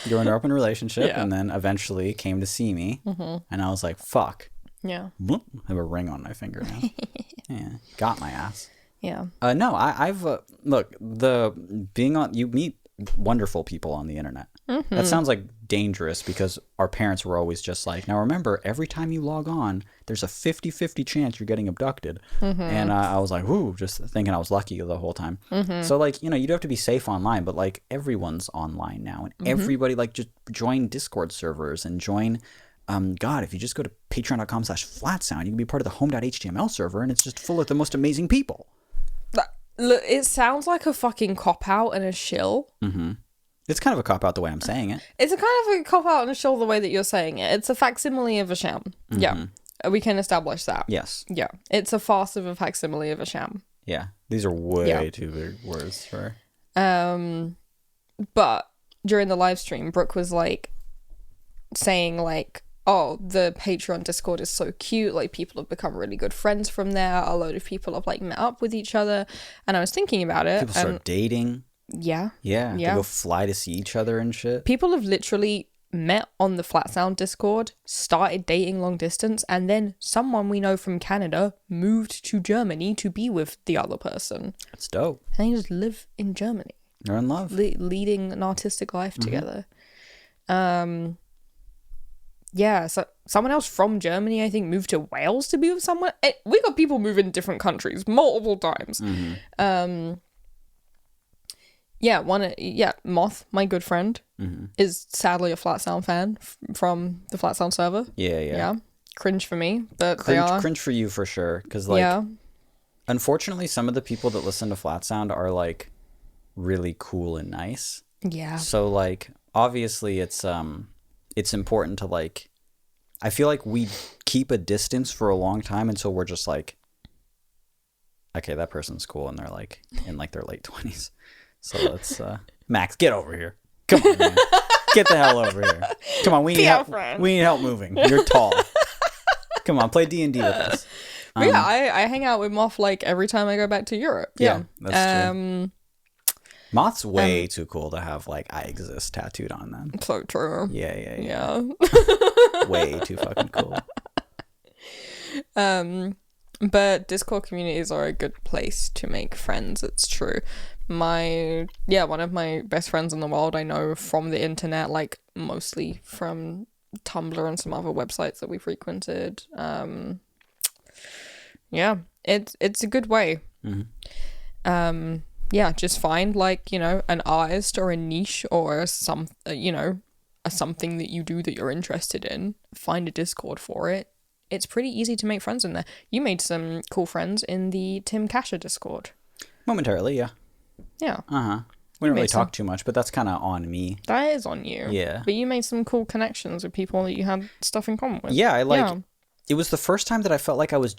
You were in an open relationship, and then eventually came to see me, and I was like, "Fuck." Yeah. I have a ring on my finger now. Yeah, got my ass. Yeah. No, I've look, you meet wonderful people on the internet. That sounds like dangerous because our parents were always just like, now remember, every time you log on, there's a 50-50 chance you're getting abducted. And I was like, whoo, just thinking I was lucky the whole time. So like, you know, you do have to be safe online, but like everyone's online now, and everybody like just join Discord servers and join. God, if you just go to patreon.com/flatsound, you can be part of the home.html server, and it's just full of the most amazing people. Look, it sounds like a fucking cop-out and a shill. It's kind of a cop-out the way I'm saying it. It's a kind of a cop-out and a shill the way that you're saying it. It's a facsimile of a sham. Yeah. We can establish that. Yes. Yeah. It's a farce of a facsimile of a sham. Yeah. These are way too big words for... But during the live stream, Brooke was like saying like, oh, the Patreon Discord is so cute. Like, people have become really good friends from there. A load of people have like met up with each other. And I was thinking about it. People start dating. Yeah. Yeah. They go fly to see each other and shit. People have literally met on the Flat Sound Discord, started dating long distance, and then someone we know from Canada moved to Germany to be with the other person. That's dope. And they just live in Germany. They're in love. Leading an artistic life together. So someone else from Germany, I think, moved to Wales to be with someone. We got people moving different countries multiple times. Moth, my good friend, is sadly a Flat Sound fan from the Flat Sound server. Yeah. Cringe for me, but they are. Cringe for you for sure, because like, unfortunately, some of the people that listen to Flat Sound are like really cool and nice. Yeah. So like, obviously, it's important to like. I feel like we keep a distance for a long time until we're just like, okay, that person's cool, and they're like in like their late 20s. So let's Max, get over here. Come on, man. Get the hell over here. Come on, we need help. We need help moving. You're tall. Come on, play D&D with us. I hang out with Moth like every time I go back to Europe. Yeah, that's true. Moth's way too cool to have like "I exist" tattooed on them. So true. Yeah. Way too fucking cool. But Discord communities are a good place to make friends. It's true. One of my best friends in the world I know from the internet, like mostly from Tumblr and some other websites that we frequented. It's a good way. Just find like, an artist or a niche or something that you do that you're interested in. Find a Discord for it. It's pretty easy to make friends in there. You made some cool friends in the Tim Kasher Discord. Momentarily, yeah. Yeah. We don't really talk too much, but that's kind of on me. That is on you. Yeah. But you made some cool connections with people that you had stuff in common with. Yeah, it was the first time that I felt like I was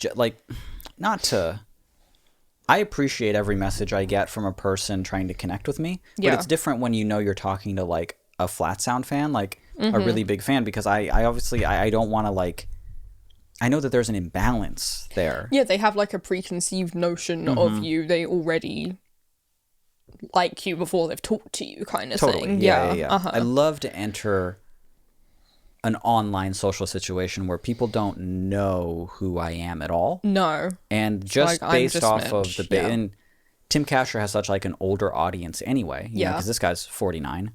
I appreciate every message I get from a person trying to connect with me, but it's different when you're talking to like a Flat Sound fan, like a really big fan, because I obviously I don't want to like, I know that there's an imbalance there. Yeah, they have like a preconceived notion of you. They already like you before they've talked to you, kind of thing. Yeah. I love to enter an online social situation where people don't know who I am at all. No. And just like, based off of the... And Tim Kasher has such like an older audience anyway. You know, because this guy's 49.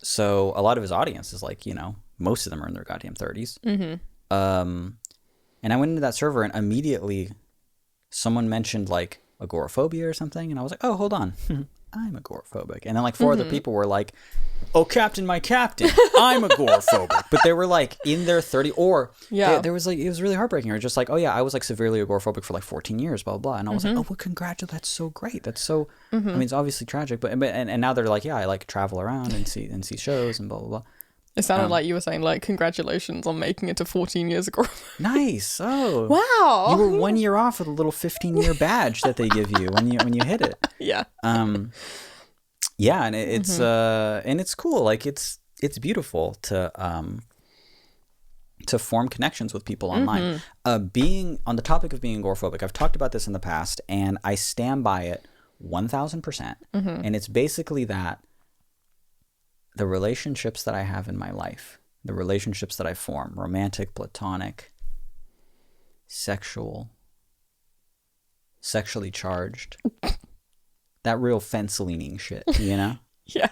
So a lot of his audience is like, most of them are in their goddamn 30s. And I went into that server and immediately someone mentioned like agoraphobia or something, and I was like, oh, hold on. I'm agoraphobic. And then like four other people were like, oh, Captain, my captain, I'm agoraphobic. But they were like in their 30s, or there was like, it was really heartbreaking. Or just like, oh yeah, I was like severely agoraphobic for like 14 years, blah, blah, blah. And I was like, oh, well, congratulations. That's so great. That's so, I mean, it's obviously tragic, but and now they're like, yeah, I like travel around and see shows and blah, blah, blah. It sounded like you were saying, like, congratulations on making it to 14 years ago. Nice. Oh. Wow. You were 1 year off with a little 15-year badge that they give you when you hit it. Yeah. Yeah, and it's cool. Like, it's beautiful to form connections with people online. Being on the topic of being agoraphobic, I've talked about this in the past, and I stand by it 1,000%. And it's basically that the relationships that I have in my life, the relationships that I form, romantic, platonic, sexually charged, that real fence-leaning shit, Yeah.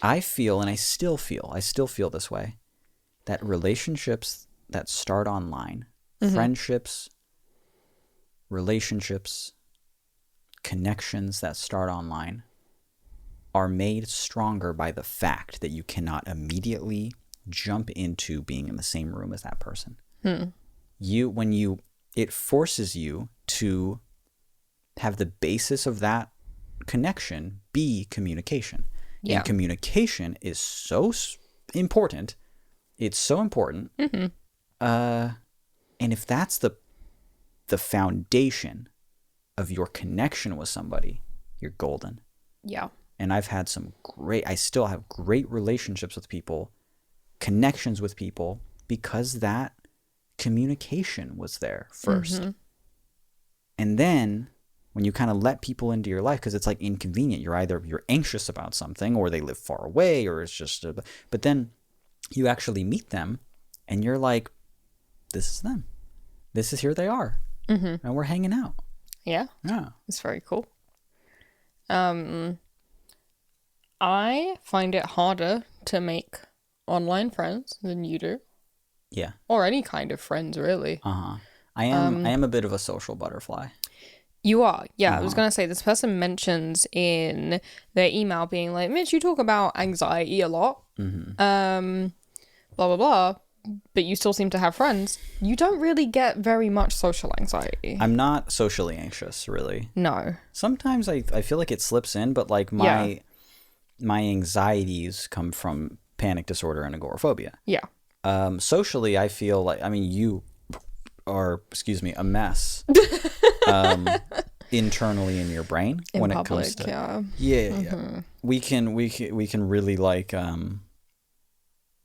I feel, and I still feel this way, that relationships that start online, friendships, relationships, connections that start online, are made stronger by the fact that you cannot immediately jump into being in the same room as that person. It forces you to have the basis of that connection be communication. Yeah. And communication is so important. It's so important. And if that's the foundation of your connection with somebody, you're golden. Yeah. And I still have great relationships with people, connections with people, because that communication was there first. And then when you kind of let people into your life, because it's like inconvenient, you're anxious about something, or they live far away, or it's just, but then you actually meet them and you're like, this is them. Here they are. And we're hanging out. Yeah. It's very cool. I find it harder to make online friends than you do. Yeah. Or any kind of friends, really. I am a bit of a social butterfly. You are. Yeah, I was going to say, this person mentions in their email being like, Mitch, you talk about anxiety a lot. Blah, blah, blah. But you still seem to have friends. You don't really get very much social anxiety. I'm not socially anxious, really. No. Sometimes I feel like it slips in, but like my anxieties come from panic disorder and agoraphobia. Yeah. Socially, I feel like, I mean, you are, a mess internally in your brain in when public, it comes to yeah. We can really like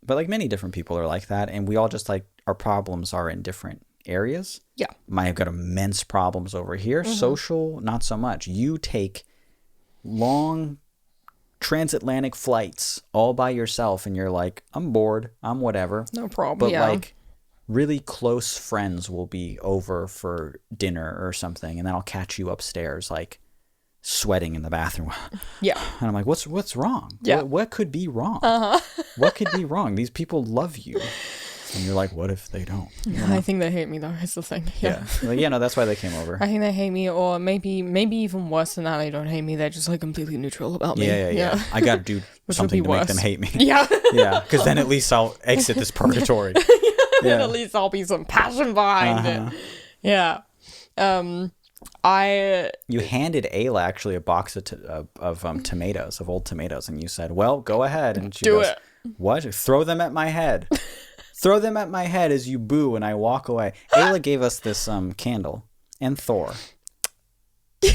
but like many different people are like that, and we all just like our problems are in different areas. Yeah. I've got immense problems over here. Social, not so much. You take long transatlantic flights all by yourself and you're like, I'm bored, I'm whatever. No problem. But like really close friends will be over for dinner or something, and then I'll catch you upstairs like sweating in the bathroom. Yeah. And I'm like, what's wrong? Yeah. What could be wrong? What could be wrong? These people love you. And you're like, what if they don't? You know? I think they hate me, though, is the thing. Yeah. Like, yeah, no, that's why they came over. I think they hate me, or maybe even worse than that, they don't hate me. They're just like completely neutral about me. Yeah. I got to do something to make them hate me. Yeah. Yeah, because then at least I'll exit this purgatory. Then at least I'll be some passion behind it. Yeah. You handed Ayla actually a box of tomatoes, of old tomatoes, and you said, well, go ahead. And she goes, what? Throw them at my head. Throw them at my head as you boo, and I walk away. Ayla gave us this candle and Thor. You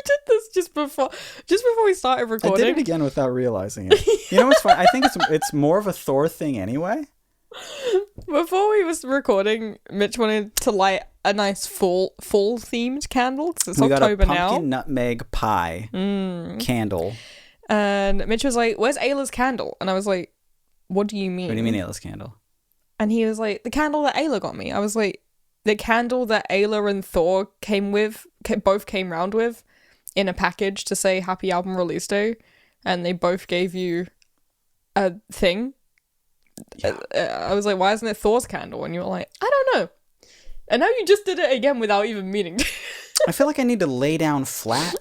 did this just before we started recording. I did it again without realizing it. You know what's funny? I think it's more of a Thor thing anyway. Before we was recording, Mitch wanted to light a nice fall themed candle because it's October now. We got a pumpkin nutmeg pie candle. And Mitch was like, where's Ayla's candle? And I was like, what do you mean? What do you mean Ayla's candle? And he was like, the candle that Ayla got me. I was like, the candle that Ayla and Thor both came round with in a package to say happy album release day. And they both gave you a thing. Yeah. I was like, why isn't it Thor's candle? And you were like, I don't know. And now you just did it again without even meaning to. I feel like I need to lay down flat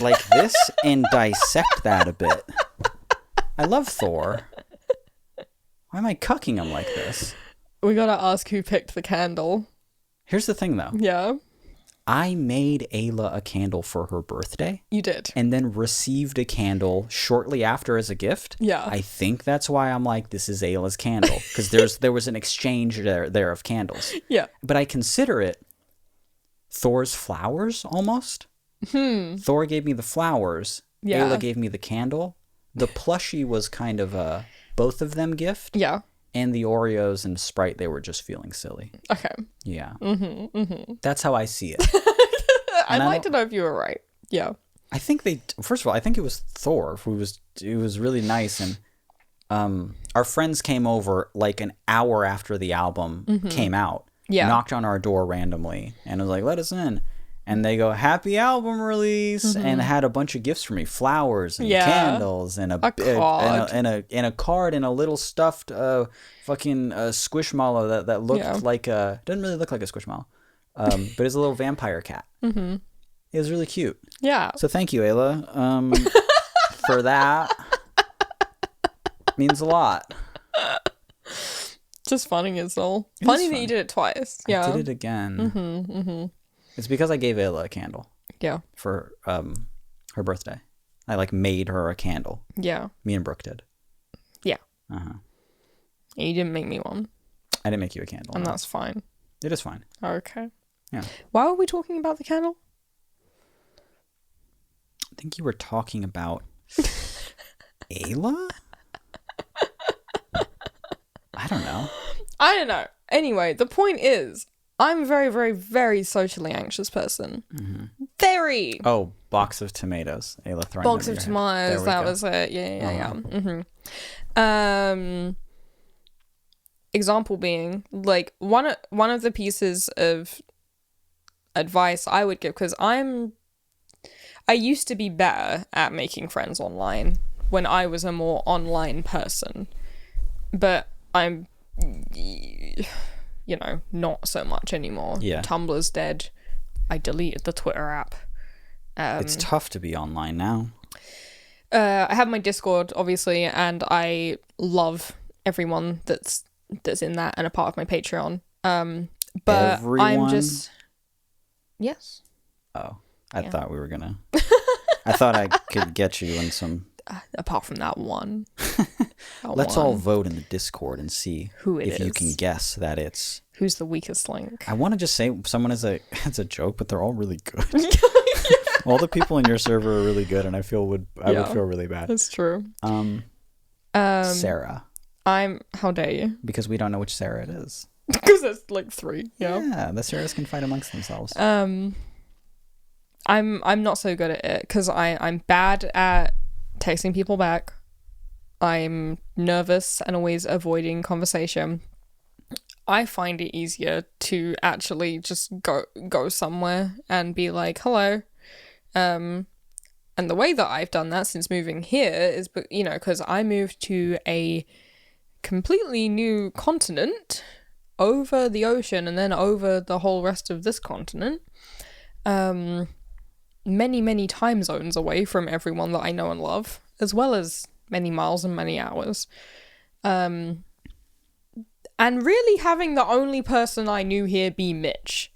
like this and dissect that a bit. I love Thor. Why am I cucking him like this? We gotta ask who picked the candle. Here's the thing, though. Yeah. I made Ayla a candle for her birthday. You did. And then received a candle shortly after as a gift. Yeah. I think that's why I'm like, this is Ayla's candle. Because there was an exchange there of candles. Yeah. But I consider it Thor's flowers, almost. Thor gave me the flowers. Yeah. Ayla gave me the candle. The plushie was kind of a both of them gift. Yeah. And the Oreos and Sprite, they were just feeling silly. Okay. Yeah. That's how I see it. I'd like to know if you were right. Yeah. I think first of all, I think it was Thor it was really nice. And our friends came over like an hour after the album came out. Yeah. Knocked on our door randomly and was like, let us in. And they go, happy album release, and had a bunch of gifts for me, flowers and candles and a card and a card and a little stuffed fucking squishmallow that looked like doesn't really look like a squishmallow, but it's a little vampire cat. It was really cute. Yeah. So thank you, Ayla, for that. Means a lot. Just funny as all. Funny that you did it twice. Yeah. I did it again. It's because I gave Ayla a candle. Yeah. For her birthday. I like made her a candle. Yeah. Me and Brooke did. Yeah. You didn't make me one. I didn't make you a candle. And that's fine. It is fine. Okay. Yeah. Why were we talking about the candle? I think you were talking about Ayla? I don't know. Anyway, the point is, I'm a very, very, very socially anxious person. Very. Oh, box of tomatoes. Ayla throwing box of tomatoes. That was it. Yeah. Example being, like, one of the pieces of advice I would give, because I I used to be better at making friends online when I was a more online person. But I'm, not so much anymore. Yeah. Tumblr's dead. I deleted the Twitter app. It's tough to be online now. I have my Discord, obviously, and I love everyone that's in that and a part of my Patreon. But Everyone? I'm just... Yes. Oh, I thought we were gonna... I thought I could get you in some... Apart from that one. Let's all vote in the Discord and see who it if is. you can guess that it's... Who's the weakest link? I want to just say someone is it's a joke, but they're all really good. All the people in your server are really good, and I would feel really bad. That's true. Sarah. How dare you? Because we don't know which Sarah it is. Because there's like 3. Yeah, the Sarahs can fight amongst themselves. I'm not so good at it because I'm bad at texting people back. I'm nervous and always avoiding conversation. I find it easier to actually just go somewhere and be like, hello. And the way that I've done that since moving here is, because I moved to a completely new continent over the ocean and then over the whole rest of this continent. Many, many time zones away from everyone that I know and love, as well as many miles and many hours. And really having the only person I knew here be Mitch.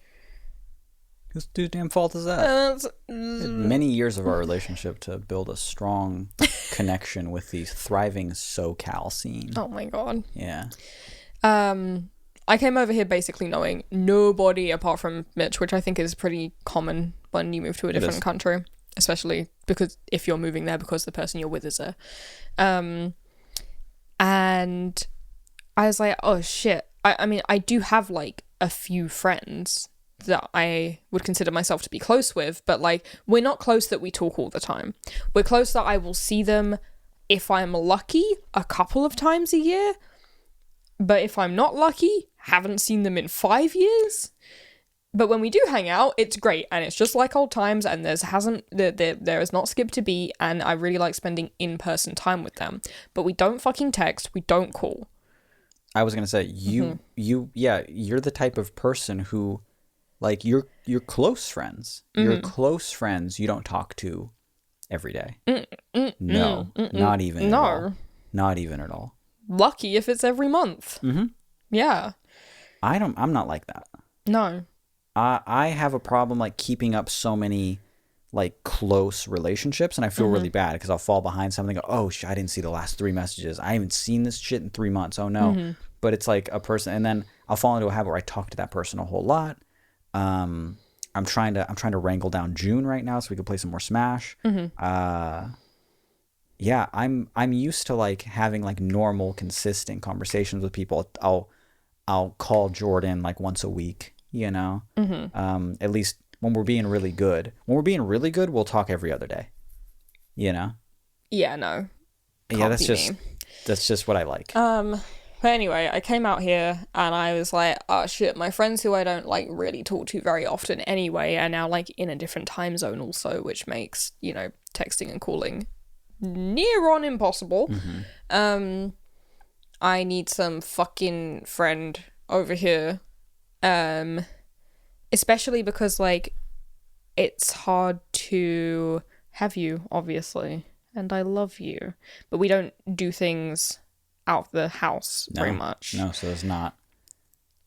Whose damn fault is that? Many years of our relationship to build a strong connection with the thriving SoCal scene. Oh my god. Yeah. I came over here basically knowing nobody apart from Mitch, which I think is pretty common when you move to a different country, especially because if you're moving there because the person you're with is there. And I was like, oh shit. I mean, I do have like a few friends that I would consider myself to be close with, but like we're not close that we talk all the time. We're close that I will see them, if I'm lucky, a couple of times a year. But if I'm not lucky, haven't seen them in 5 years. But when we do hang out, it's great, and it's just like old times, and there is not skipped a beat, and I really like spending in-person time with them. But we don't fucking text, we don't call. I was gonna say you're the type of person who, like, you're close friends. Your close friends you don't talk to every day. No, not even. No, at all. Not even at all. Lucky if it's every month. Yeah. I'm not like that. No. I have a problem like keeping up so many like close relationships, and I feel really bad because I'll fall behind something. Oh shit, I didn't see the last 3 messages. I haven't seen this shit in 3 months. Oh no. But it's like a person, and then I'll fall into a habit where I talk to that person a whole lot. I'm trying to wrangle down June right now so we can play some more Smash. Yeah, I'm used to like having like normal, consistent conversations with people. I'll call Jordan like once a week, at least when we're being really good. When we're being really good, we'll talk every other day, Yeah, no. Yeah, that's just what I like. But anyway, I came out here and I was like, oh shit, my friends who I don't like really talk to very often anyway are now like in a different time zone also, which makes, texting and calling near on impossible. I need some fucking friend over here. Especially because like it's hard to have you, obviously, and I love you, but we don't do things out of the house very much. No, so there's not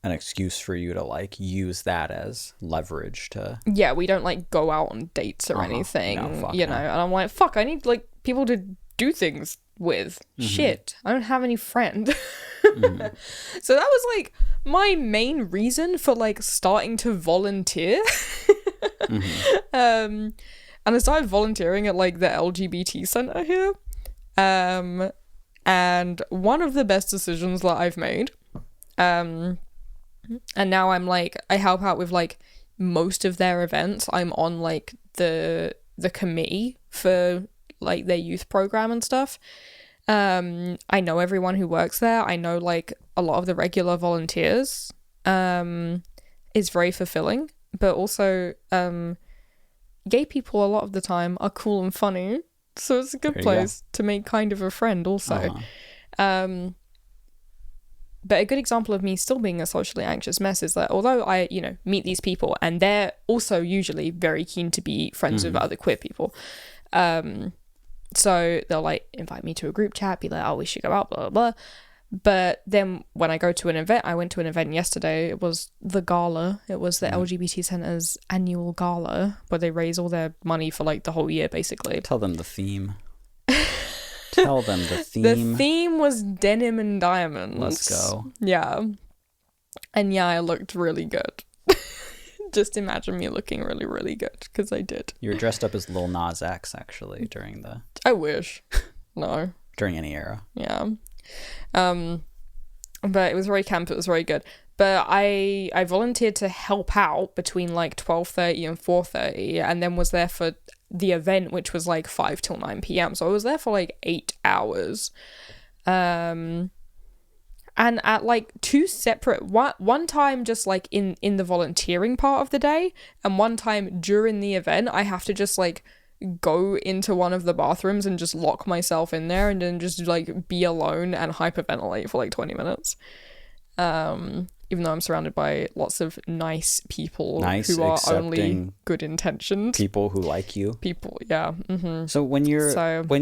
an excuse for you to like use that as leverage to... Yeah, we don't like go out on dates or anything, no. And I'm like, fuck, I need like people to do things with. Shit, I don't have any friend. So that was like my main reason for like starting to volunteer. And I started volunteering at like the LGBT center here. And one of the best decisions that I've made. And now I'm like, I help out with like most of their events. I'm on like the committee for like their youth program and stuff. I know everyone who works there. I know like a lot of the regular volunteers. It's very fulfilling, but also gay people a lot of the time are cool and funny, so it's a good place to make kind of a friend also. But a good example of me still being a socially anxious mess is that although I, meet these people and they're also usually very keen to be friends with other queer people, so they'll like invite me to a group chat, be like, oh, we should go out, blah, blah, blah. But then when I go to an event, I went to an event yesterday, it was the gala, it was the LGBT Centre's annual gala, where they raise all their money for like the whole year, basically. Tell them the theme. Tell them the theme. The theme was denim and diamonds. Let's go. Yeah. And yeah, I looked really good. Just imagine me looking really, really good, because I did. You were dressed up as Lil Nas X, actually, during the... I wish. No. During any era. Yeah. But it was very camp, it was very good. But I volunteered to help out between like 12:30 and 4:30, and then was there for the event, which was like 5 till 9 p.m. So I was there for like 8 hours. And at like two separate, one time just like in the volunteering part of the day, and one time during the event, I have to just like go into one of the bathrooms and just lock myself in there and then just like be alone and hyperventilate for like 20 minutes. Even though I'm surrounded by lots of nice people who are only good intentioned. People who like you. People, yeah. Mm-hmm. So when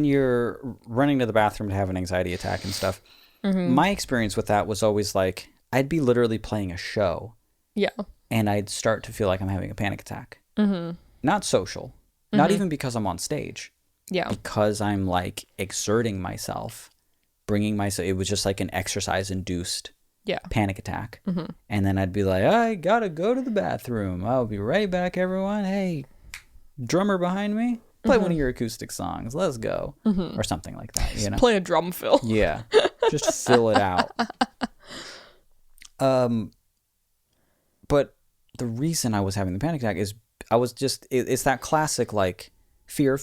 you're running to the bathroom to have an anxiety attack and stuff, my experience with that was always like, I'd be literally playing a show. Yeah. And I'd start to feel like I'm having a panic attack. Mm-hmm. Not social. Not even because I'm on stage. Yeah. Because I'm like exerting myself, bringing myself. It was just like an exercise induced panic attack. Mm-hmm. And then I'd be like, I gotta go to the bathroom. I'll be right back, everyone. Hey, drummer behind me, play one of your acoustic songs. Let's go. Mm-hmm. Or something like that, you know? Play a drum fill. Yeah. Just fill it out. But the reason I was having the panic attack is it's that classic like fear.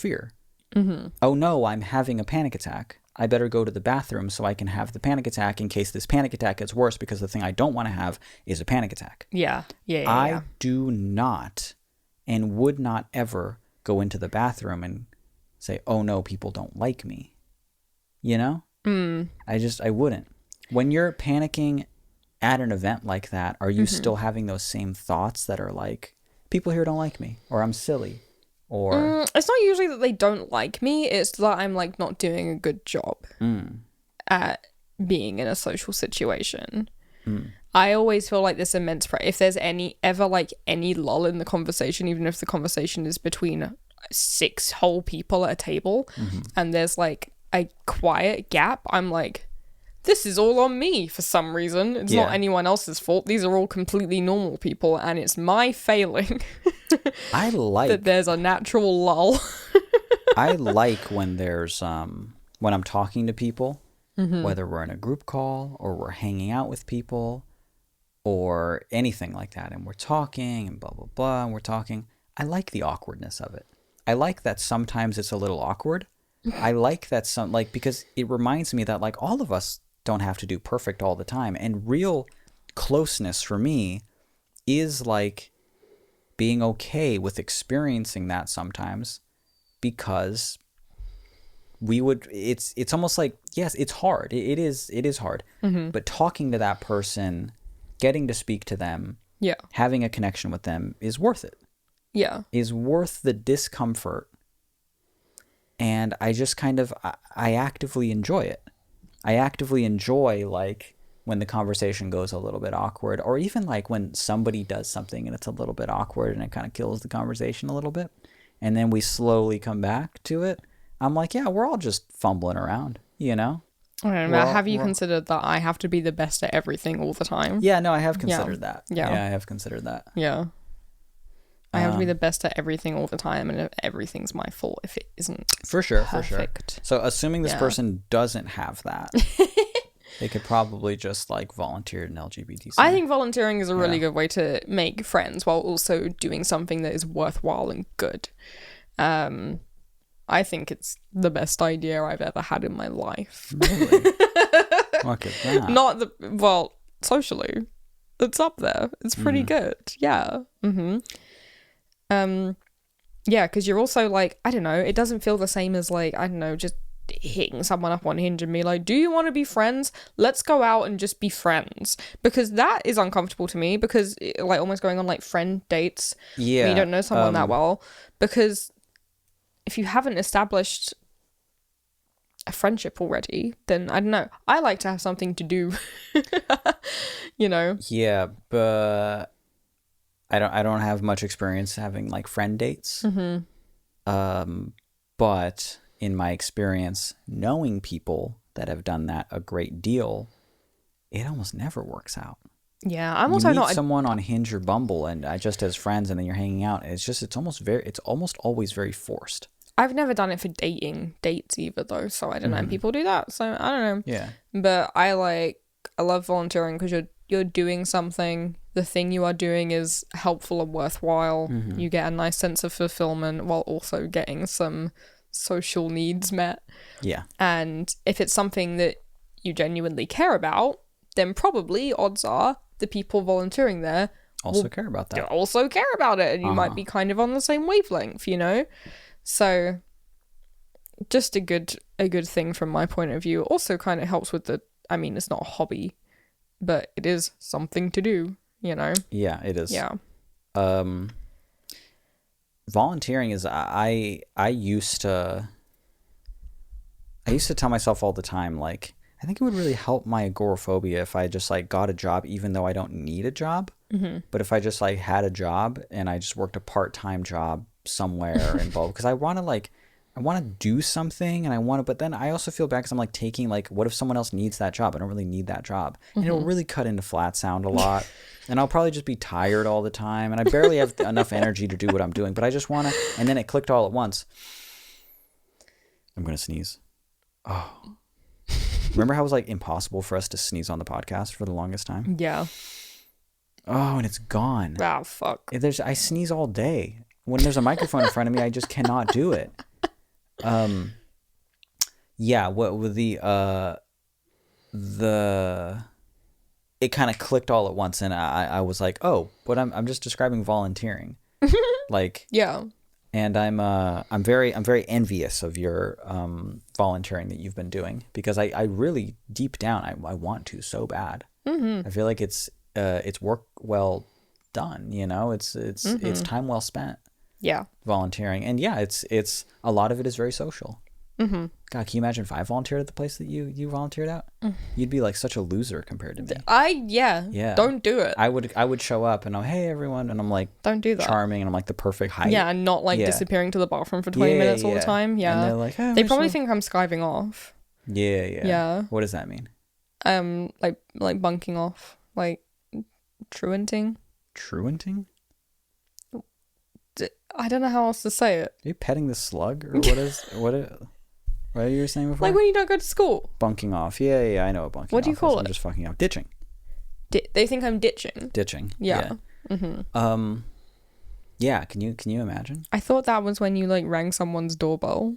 Mm-hmm. Oh no, I'm having a panic attack. I better go to the bathroom so I can have the panic attack in case this panic attack gets worse, because the thing I don't want to have is a panic attack. Yeah. I do not and would not ever go into the bathroom and say, oh no, people don't like me. You know? I wouldn't. When you're panicking at an event like that, are you still having those same thoughts that are like, people here don't like me, or I'm silly, or... It's not usually that they don't like me, it's that I'm like not doing a good job at being in a social situation. I always feel like this immense pressure. If there's any lull in the conversation, even if the conversation is between 6 whole people at a table, and there's like a quiet gap, I'm like, this is all on me for some reason. It's not anyone else's fault. These are all completely normal people, and it's my failing. I like that there's a natural lull. I like when there's when I'm talking to people, whether we're in a group call or we're hanging out with people or anything like that, and we're talking and blah blah blah, and we're talking. I like the awkwardness of it. I like that sometimes it's a little awkward. I like that because it reminds me that like all of us don't have to do perfect all the time, and real closeness for me is like being okay with experiencing that sometimes, because it's almost like, yes, it's hard. It is hard. But talking to that person, getting to speak to them, having a connection with them is worth it. Yeah. Is worth the discomfort. And I just I actively enjoy it. I actively enjoy like when the conversation goes a little bit awkward, or even like when somebody does something and it's a little bit awkward and it kind of kills the conversation a little bit. And then we slowly come back to it. I'm like, yeah, we're all just fumbling around, you know? I don't know. Have you considered that I have to be the best at everything all the time? Yeah, no, I have considered that. Yeah, I have considered that. Yeah. I have to be the best at everything all the time, and everything's my fault if it isn't for sure. perfect. So assuming this person doesn't have that, they could probably just like volunteer in LGBT. I think volunteering is a really good way to make friends while also doing something that is worthwhile and good. I think it's the best idea I've ever had in my life. Really? Look at that. Socially, it's up there. It's pretty good. Yeah. Yeah, because you're also like, I don't know, it doesn't feel the same as like, I don't know, just hitting someone up on Hinge and be like, do you want to be friends? Let's go out and just be friends. Because that is uncomfortable to me, because like almost going on like friend dates when you don't know someone that well. Because if you haven't established a friendship already, then I don't know. I like to have something to do, you know? Yeah, but I don't have much experience having like friend dates. But in my experience, knowing people that have done that a great deal, it almost never works out. Yeah, I'm also not someone on Hinge or Bumble, and just as friends, and then you're hanging out. And it's almost always very forced. I've never done it for dates either, though. So I don't know. People do that, so I don't know. Yeah. But I love volunteering because you're doing something. The thing you are doing is helpful and worthwhile. You get a nice sense of fulfillment while also getting some social needs met. Yeah. And if it's something that you genuinely care about, then probably odds are the people volunteering there also care about that. Also care about it, and you might be kind of on the same wavelength, you know? So just a good thing from my point of view. Also kind of helps with it's not a hobby, but it is something to do, you know? Yeah, it is. Yeah. Volunteering is I used to tell myself all the time, like, I think it would really help my agoraphobia if I just like got a job, even though I don't need a job. But if I just like had a job and I just worked a part-time job somewhere involved, because I want to do something, and but then I also feel bad because I'm like taking, like, what if someone else needs that job? I don't really need that job. And it'll really cut into flat sound a lot. And I'll probably just be tired all the time, and I barely have enough energy to do what I'm doing, but I just want to, and then it clicked all at once. I'm going to sneeze. Oh. Remember how it was like impossible for us to sneeze on the podcast for the longest time? Yeah. Oh, and it's gone. Wow, fuck. I sneeze all day. When there's a microphone in front of me, I just cannot do it. Yeah, what with the it kind of clicked all at once, and I was like, oh, but I'm just describing volunteering. Like, yeah. And I'm very envious of your volunteering that you've been doing, because I really deep down I want to so bad. I feel like it's work well done, you know. It's time well spent. Yeah. Volunteering, and yeah, it's a lot of it is very social. God, can you imagine if I volunteered at the place that you volunteered at? You'd be like such a loser compared to me. Yeah. Don't do it. I would show up and I'm, hey everyone, and I'm like, don't do that. Charming, and I'm like the perfect height. Yeah, and not like disappearing to the bathroom for 20 minutes all the time. Yeah. And they're like, oh, they probably think I'm skiving off. Yeah. What does that mean? Like bunking off, like truanting. Truanting? I don't know how else to say it. Are you petting the slug, or what are you saying before? Like when you don't go to school. Bunking off. Yeah, I know what bunking off is. What do you call it? I'm just fucking up. Ditching. They think I'm ditching. Ditching. Yeah. Yeah, can you imagine? I thought that was when you like rang someone's doorbell.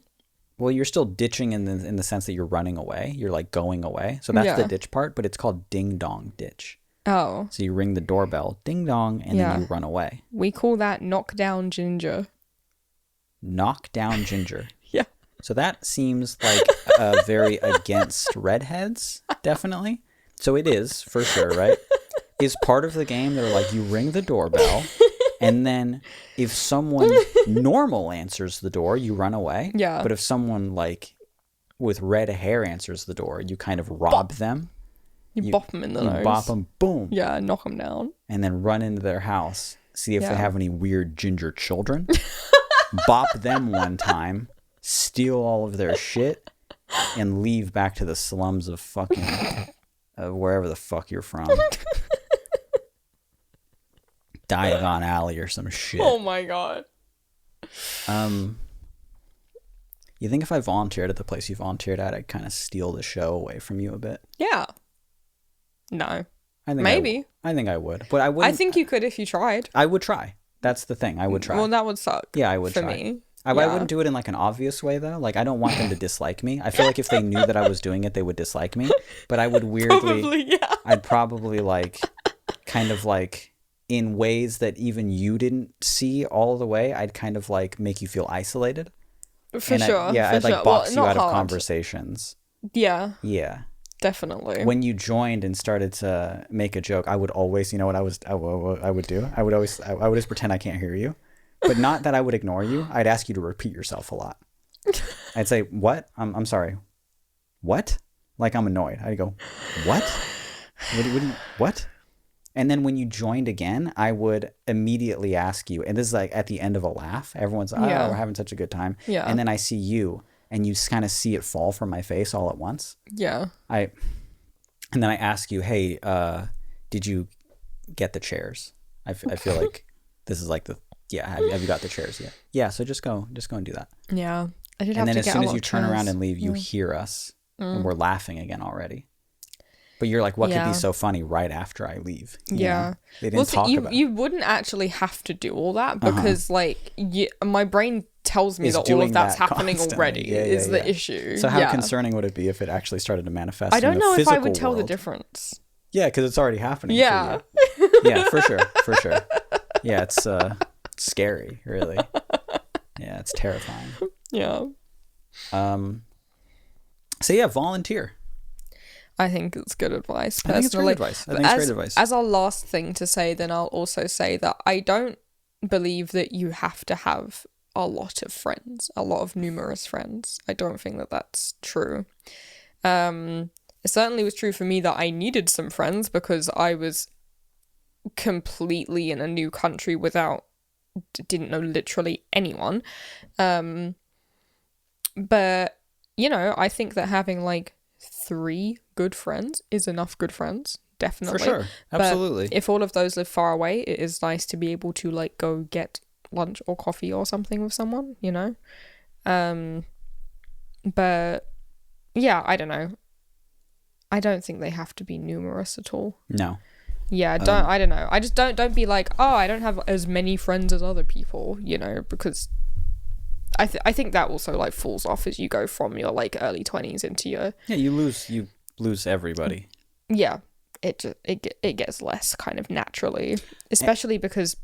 Well, you're still ditching in the sense that you're running away. You're like going away. So that's the ditch part, but it's called ding dong ditch. Oh. So you ring the doorbell, ding dong, and then you run away. We call that knock down ginger. Knock down ginger. Yeah. So that seems like very against redheads, definitely. So it is, for sure, right? Is part of the game, they're like, you ring the doorbell, and then if someone normal answers the door, you run away. Yeah. But if someone like with red hair answers the door, you kind of rob them. You bop them in the nose. You bop them, boom. Yeah, knock them down. And then run into their house, see if they have any weird ginger children. Bop them one time, steal all of their shit, and leave back to the slums of fucking wherever the fuck you're from. Diagon Alley or some shit. Oh my god. You think if I volunteered at the place you volunteered at, I'd kind of steal the show away from you a bit? Yeah. No. I think maybe. I think I would, but I wouldn't. I think you could if you tried. I would try. That's the thing. I would try. Well, that would suck. Yeah, I would for try. me. I wouldn't do it in like an obvious way though. Like I don't want them to dislike me. I feel like if they knew that I was doing it, they would dislike me. But I would weirdly. Probably, yeah. I'd probably like, kind of like in ways that even you didn't see all the way. I'd kind of like make you feel isolated. For sure. I'd like box you out of conversations. Yeah. Yeah. Definitely. When you joined and started to make a joke, I would always, you know what I would do? I would always pretend I can't hear you. But not that I would ignore you. I'd ask you to repeat yourself a lot. I'd say, what? I'm sorry. What? Like I'm annoyed. I'd go, what? What? And then when you joined again, I would immediately ask you, and this is like at the end of a laugh. Everyone's like, oh, we're having such a good time. Yeah. And then I see you, and you kind of see it fall from my face all at once. Yeah. And then I ask you, hey, did you get the chairs? I feel like this is like have you got the chairs yet? Yeah, so just go and do that. Yeah. I did and have then to as get soon a as lot you of turn chairs. around and leave, you hear us, and we're laughing again already. But you're like, what could be so funny right after I leave? You know? They didn't talk about it. You wouldn't actually have to do all that because like my brain tells me that all of that's happening already is the issue. So how concerning would it be if it actually started to manifest? I don't know if I would tell world? the difference. Yeah, because it's already happening. Yeah. For you. Yeah, for sure. Yeah, it's scary, really. Yeah, it's terrifying. Yeah. So yeah, volunteer. I think it's good advice. I think it's great advice. As our last thing to say, then I'll also say that I don't believe that you have to have a lot of friends, a lot of numerous friends. I don't think that that's true. It certainly was true for me that I needed some friends because I was completely in a new country didn't know literally anyone. But, you know, I think that having like 3 good friends is enough good friends. Definitely. For sure. Absolutely. But if all of those live far away, it is nice to be able to like go get lunch or coffee or something with someone, you know? But yeah, I don't know. I don't think they have to be numerous at all. No. Yeah, I don't know. I just don't be like, oh, I don't have as many friends as other people, you know, because I think that also like falls off as you go from your like early 20s into your you lose everybody. Yeah, it gets less kind of naturally, especially because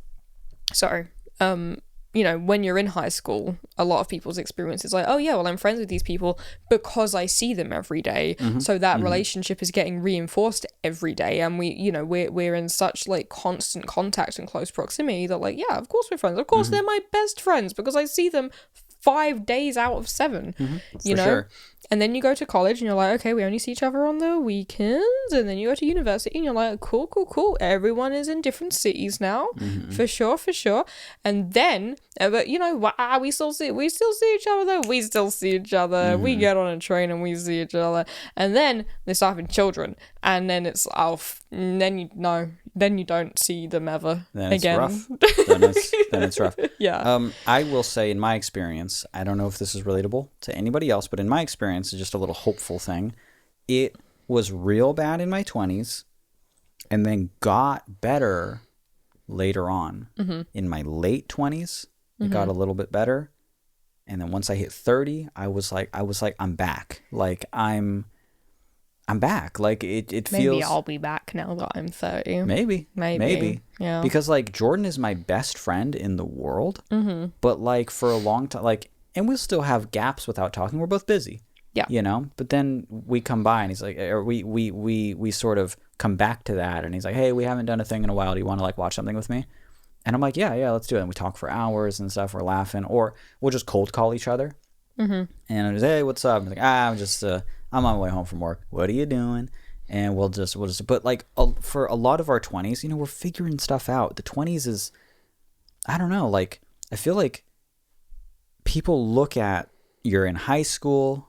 you know, when you're in high school, a lot of people's experience is like, oh yeah, well, I'm friends with these people because I see them every day. So that relationship is getting reinforced every day. And we're in such like constant contact and close proximity that like, yeah, of course we're friends. Of course they're my best friends because I see them 5 days out of 7, you know? Sure. And then you go to college and you're like, okay, we only see each other on the weekends. And then you go to university and you're like, cool. Everyone is in different cities now. For sure. And then, but you know, we still see each other though. We still see each other. We get on a train and we see each other. And then they start having children. And then it's then you don't see them ever again. Then it's rough. Yeah. I will say in my experience, I don't know if this is relatable to anybody else, but in my experience, it's just a little hopeful thing. It was real bad in my 20s and then got better later on. In my late 20s, it got a little bit better. And then once I hit 30, I was like, I'm back. Like I'm back. Like it feels. Maybe I'll be back now that I'm 30. Maybe. Yeah. Because like Jordan is my best friend in the world. But like for a long time, like, and we'll still have gaps without talking. We're both busy. Yeah. You know, but then we come by and he's like, or we sort of come back to that and he's like, hey, we haven't done a thing in a while. Do you want to like watch something with me? And I'm like, yeah, let's do it. And we talk for hours and stuff. We're laughing, or we'll just cold call each other. And I'm just, hey, what's up? I'm like, I'm just, I'm on my way home from work. What are you doing? And we'll just, but like for a lot of our 20s, you know, we're figuring stuff out. The 20s is, I don't know, like, I feel like people look at, you're in high school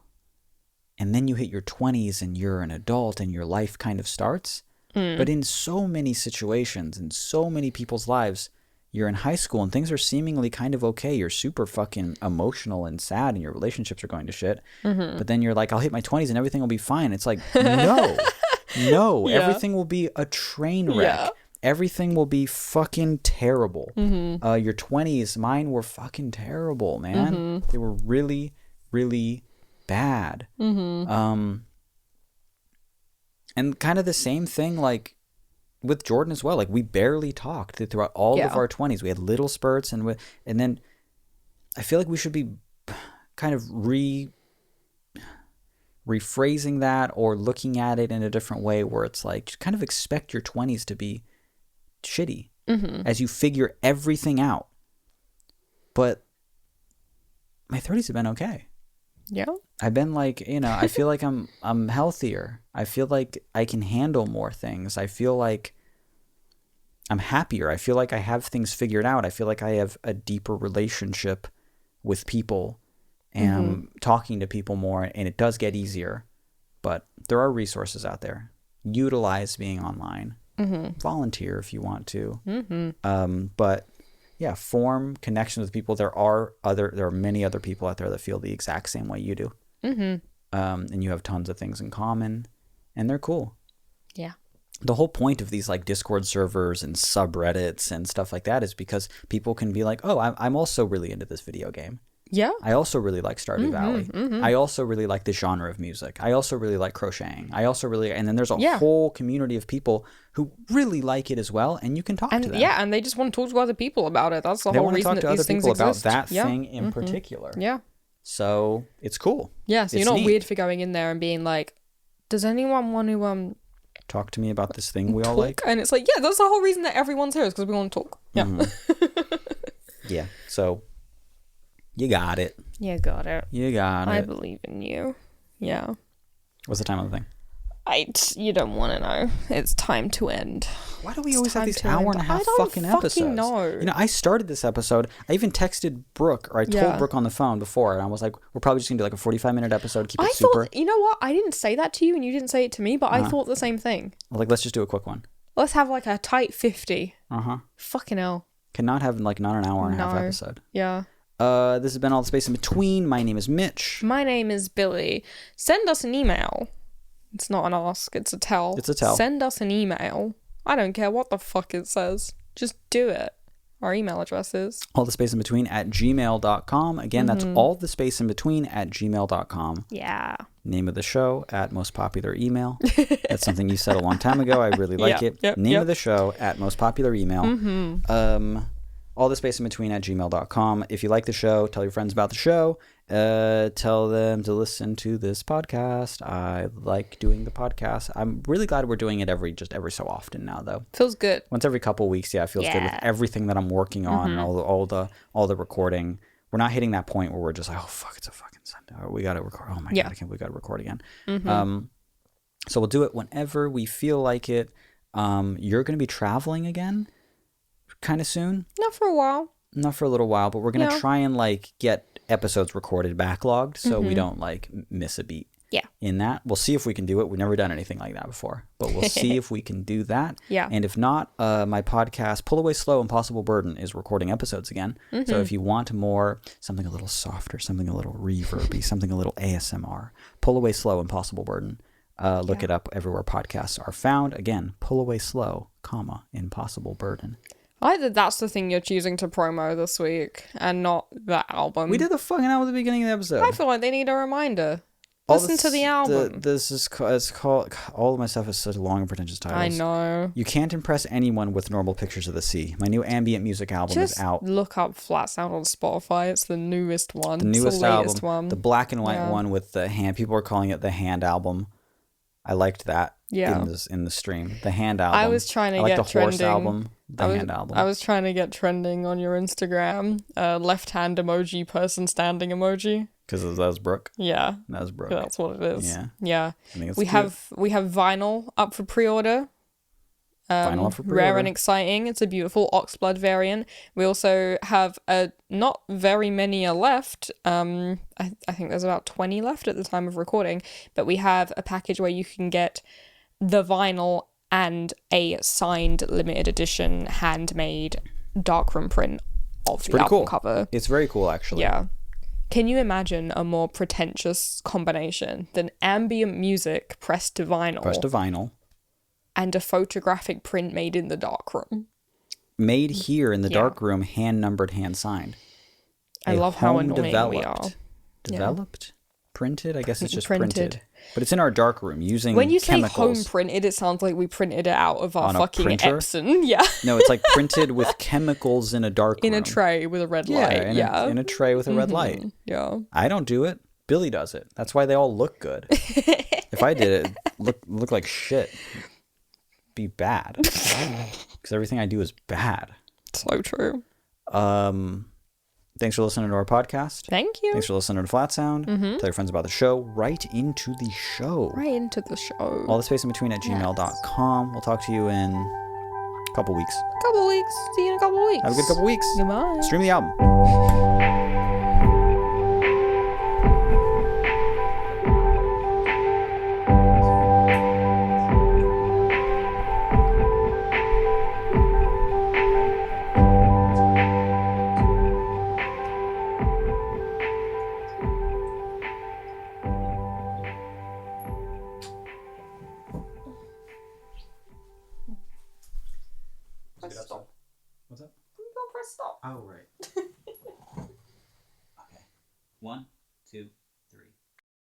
and then you hit your 20s and you're an adult and your life kind of starts. But in so many situations, in so many people's lives, you're in high school and things are seemingly kind of okay. You're super fucking emotional and sad and your relationships are going to shit. But then you're like, I'll hit my 20s and everything will be fine. It's like, no, everything will be a train wreck. Yeah. Everything will be fucking terrible. Your 20s, mine were fucking terrible, man. They were really, really bad. And kind of the same thing, like, with Jordan as well. Like, we barely talked throughout all of our 20s. We had little spurts, and then I feel like we should be kind of rephrasing that, or looking at it in a different way, where it's like, just kind of expect your 20s to be shitty as you figure everything out. But my 30s have been okay. Yeah. I've been like, I feel like I'm healthier. I feel like I can handle more things. I feel like I'm happier. I feel like I have things figured out. I feel like I have a deeper relationship with people, and I'm talking to people more, and it does get easier. But there are resources out there. Utilize being online. Volunteer if you want to. But yeah, form connections with people. There are many other people out there that feel the exact same way you do. And you have tons of things in common, and they're cool. Yeah. The whole point of these like Discord servers and subreddits and stuff like that is because people can be like, oh, I'm also really into this video game. Yeah. I also really like Stardew Valley. I also really like this genre of music. I also really like crocheting. And then there's a whole community of people who really like it as well, and you can talk to them. Yeah, and they just want to talk to other people about it. That's the whole reason that these things exist. About that thing in particular. Yeah. So it's cool. Yeah, so it's you're not neat. weird for going in there and being like, does anyone want to talk to me about this thing we all like? And it's like, yeah, that's the whole reason that everyone's here, is because we want to talk. Yeah. Yeah. So you got it. You got it. You got it. I believe in you. Yeah. What's the time of the thing? You don't want to know. It's time to end. Why do we always have these hour and a half fucking episodes? Know. I started this episode. I even texted Brooke, or I told Brooke on the phone before, and I was like, we're probably just going to do like a 45-minute episode, keep it super. You know what? I didn't say that to you, and you didn't say it to me, but I thought the same thing. Like, let's just do a quick one. Let's have like a tight 50. Fucking hell. Cannot have like not an hour and a half episode. Yeah. This has been All the Space in Between. My name is Mitch. My name is Billy. Send us an email. It's not an ask, it's a tell. It's a tell. Send us an email. I don't care what the fuck it says. Just do it. Our email address is allthespaceinbetween@gmail.com. Again, that's allthespaceinbetween@gmail.com. Yeah. Name of the show @most popular email. That's something you said a long time ago. I really like it. Name of the show @most popular email. allthespaceinbetween@gmail.com. If you like the show, tell your friends about the show. Tell them to listen to this podcast. I like doing the podcast. I'm really glad we're doing it every so often now, though. Feels good. Once every couple of weeks, it feels good with everything that I'm working on and all the recording. We're not hitting that point where we're just like, oh fuck, it's a fucking Sunday. We got to record. Oh my god, we got to record again. So we'll do it whenever we feel like it. You're going to be traveling again kind of soon. Not for a while. Not for a little while, but we're going to try and like get episodes recorded backlogged so we don't like miss a beat. Yeah. In that, we'll see if we can do it. We've never done anything like that before, but we'll see if we can do that. Yeah. And if not, my podcast, Pull Away Slow, Impossible Burden, is recording episodes again. So if you want more, something a little softer, something a little reverby, something a little ASMR, Pull Away Slow, Impossible Burden. Look it up everywhere podcasts are found. Again, Pull Away Slow, Impossible Burden. Either that's the thing you're choosing to promo this week and not the album. We did the fucking album at the beginning of the episode. I feel like they need a reminder. Listen to the album. It's called, all of my stuff is such long and pretentious titles. I know. You can't impress anyone with normal pictures of the sea. My new ambient music album is out. Look up Flat Sound on Spotify. It's the newest one. The newest latest album. one. The black and white one with the hand. People are calling it the hand album. I liked that in the stream. The hand album. I was trying to I like get the trending. horse album. The hand album. I was trying to get trending on your Instagram. Left hand emoji, person standing emoji. Because that was Brooke. Yeah. That was Brooke. That's what it is. Yeah. Yeah. I think it's we cute. have vinyl up for pre-order. Vinyl up for pre-order. Rare and exciting. It's a beautiful oxblood variant. We also have not very many are left. I think there's about 20 left at the time of recording. But we have a package where you can get the vinyl and a signed limited edition handmade darkroom print of the album cover. It's very cool, actually. Yeah. Can you imagine a more pretentious combination than ambient music pressed to vinyl and a photographic print made in the darkroom? Made here in the darkroom, hand numbered, hand signed. I love how annoying we are. Developed, printed. I guess it's just printed. But it's in our dark room using When you say chemicals. home printed, it sounds like we printed it out of our On a fucking printer? Epson. Yeah. No, it's like printed with chemicals in a dark In room. a tray with a red light. In a tray with a red light. Yeah. I don't do it. Billy does it. That's why they all look good. If I did it, look like shit. Be bad. Because everything I do is bad. So true. Thanks for listening to our podcast. Thank you. Thanks for listening to Flat Sound. Tell your friends about the show. Write into the show. Right into the show. All the space in between at gmail.com. We'll talk to you in a couple weeks. Couple weeks. See you in a couple weeks. Have a good couple weeks. Goodbye. Stream the album. Press stop. What's that? You can't press stop. Oh, right. Okay. 1, 2.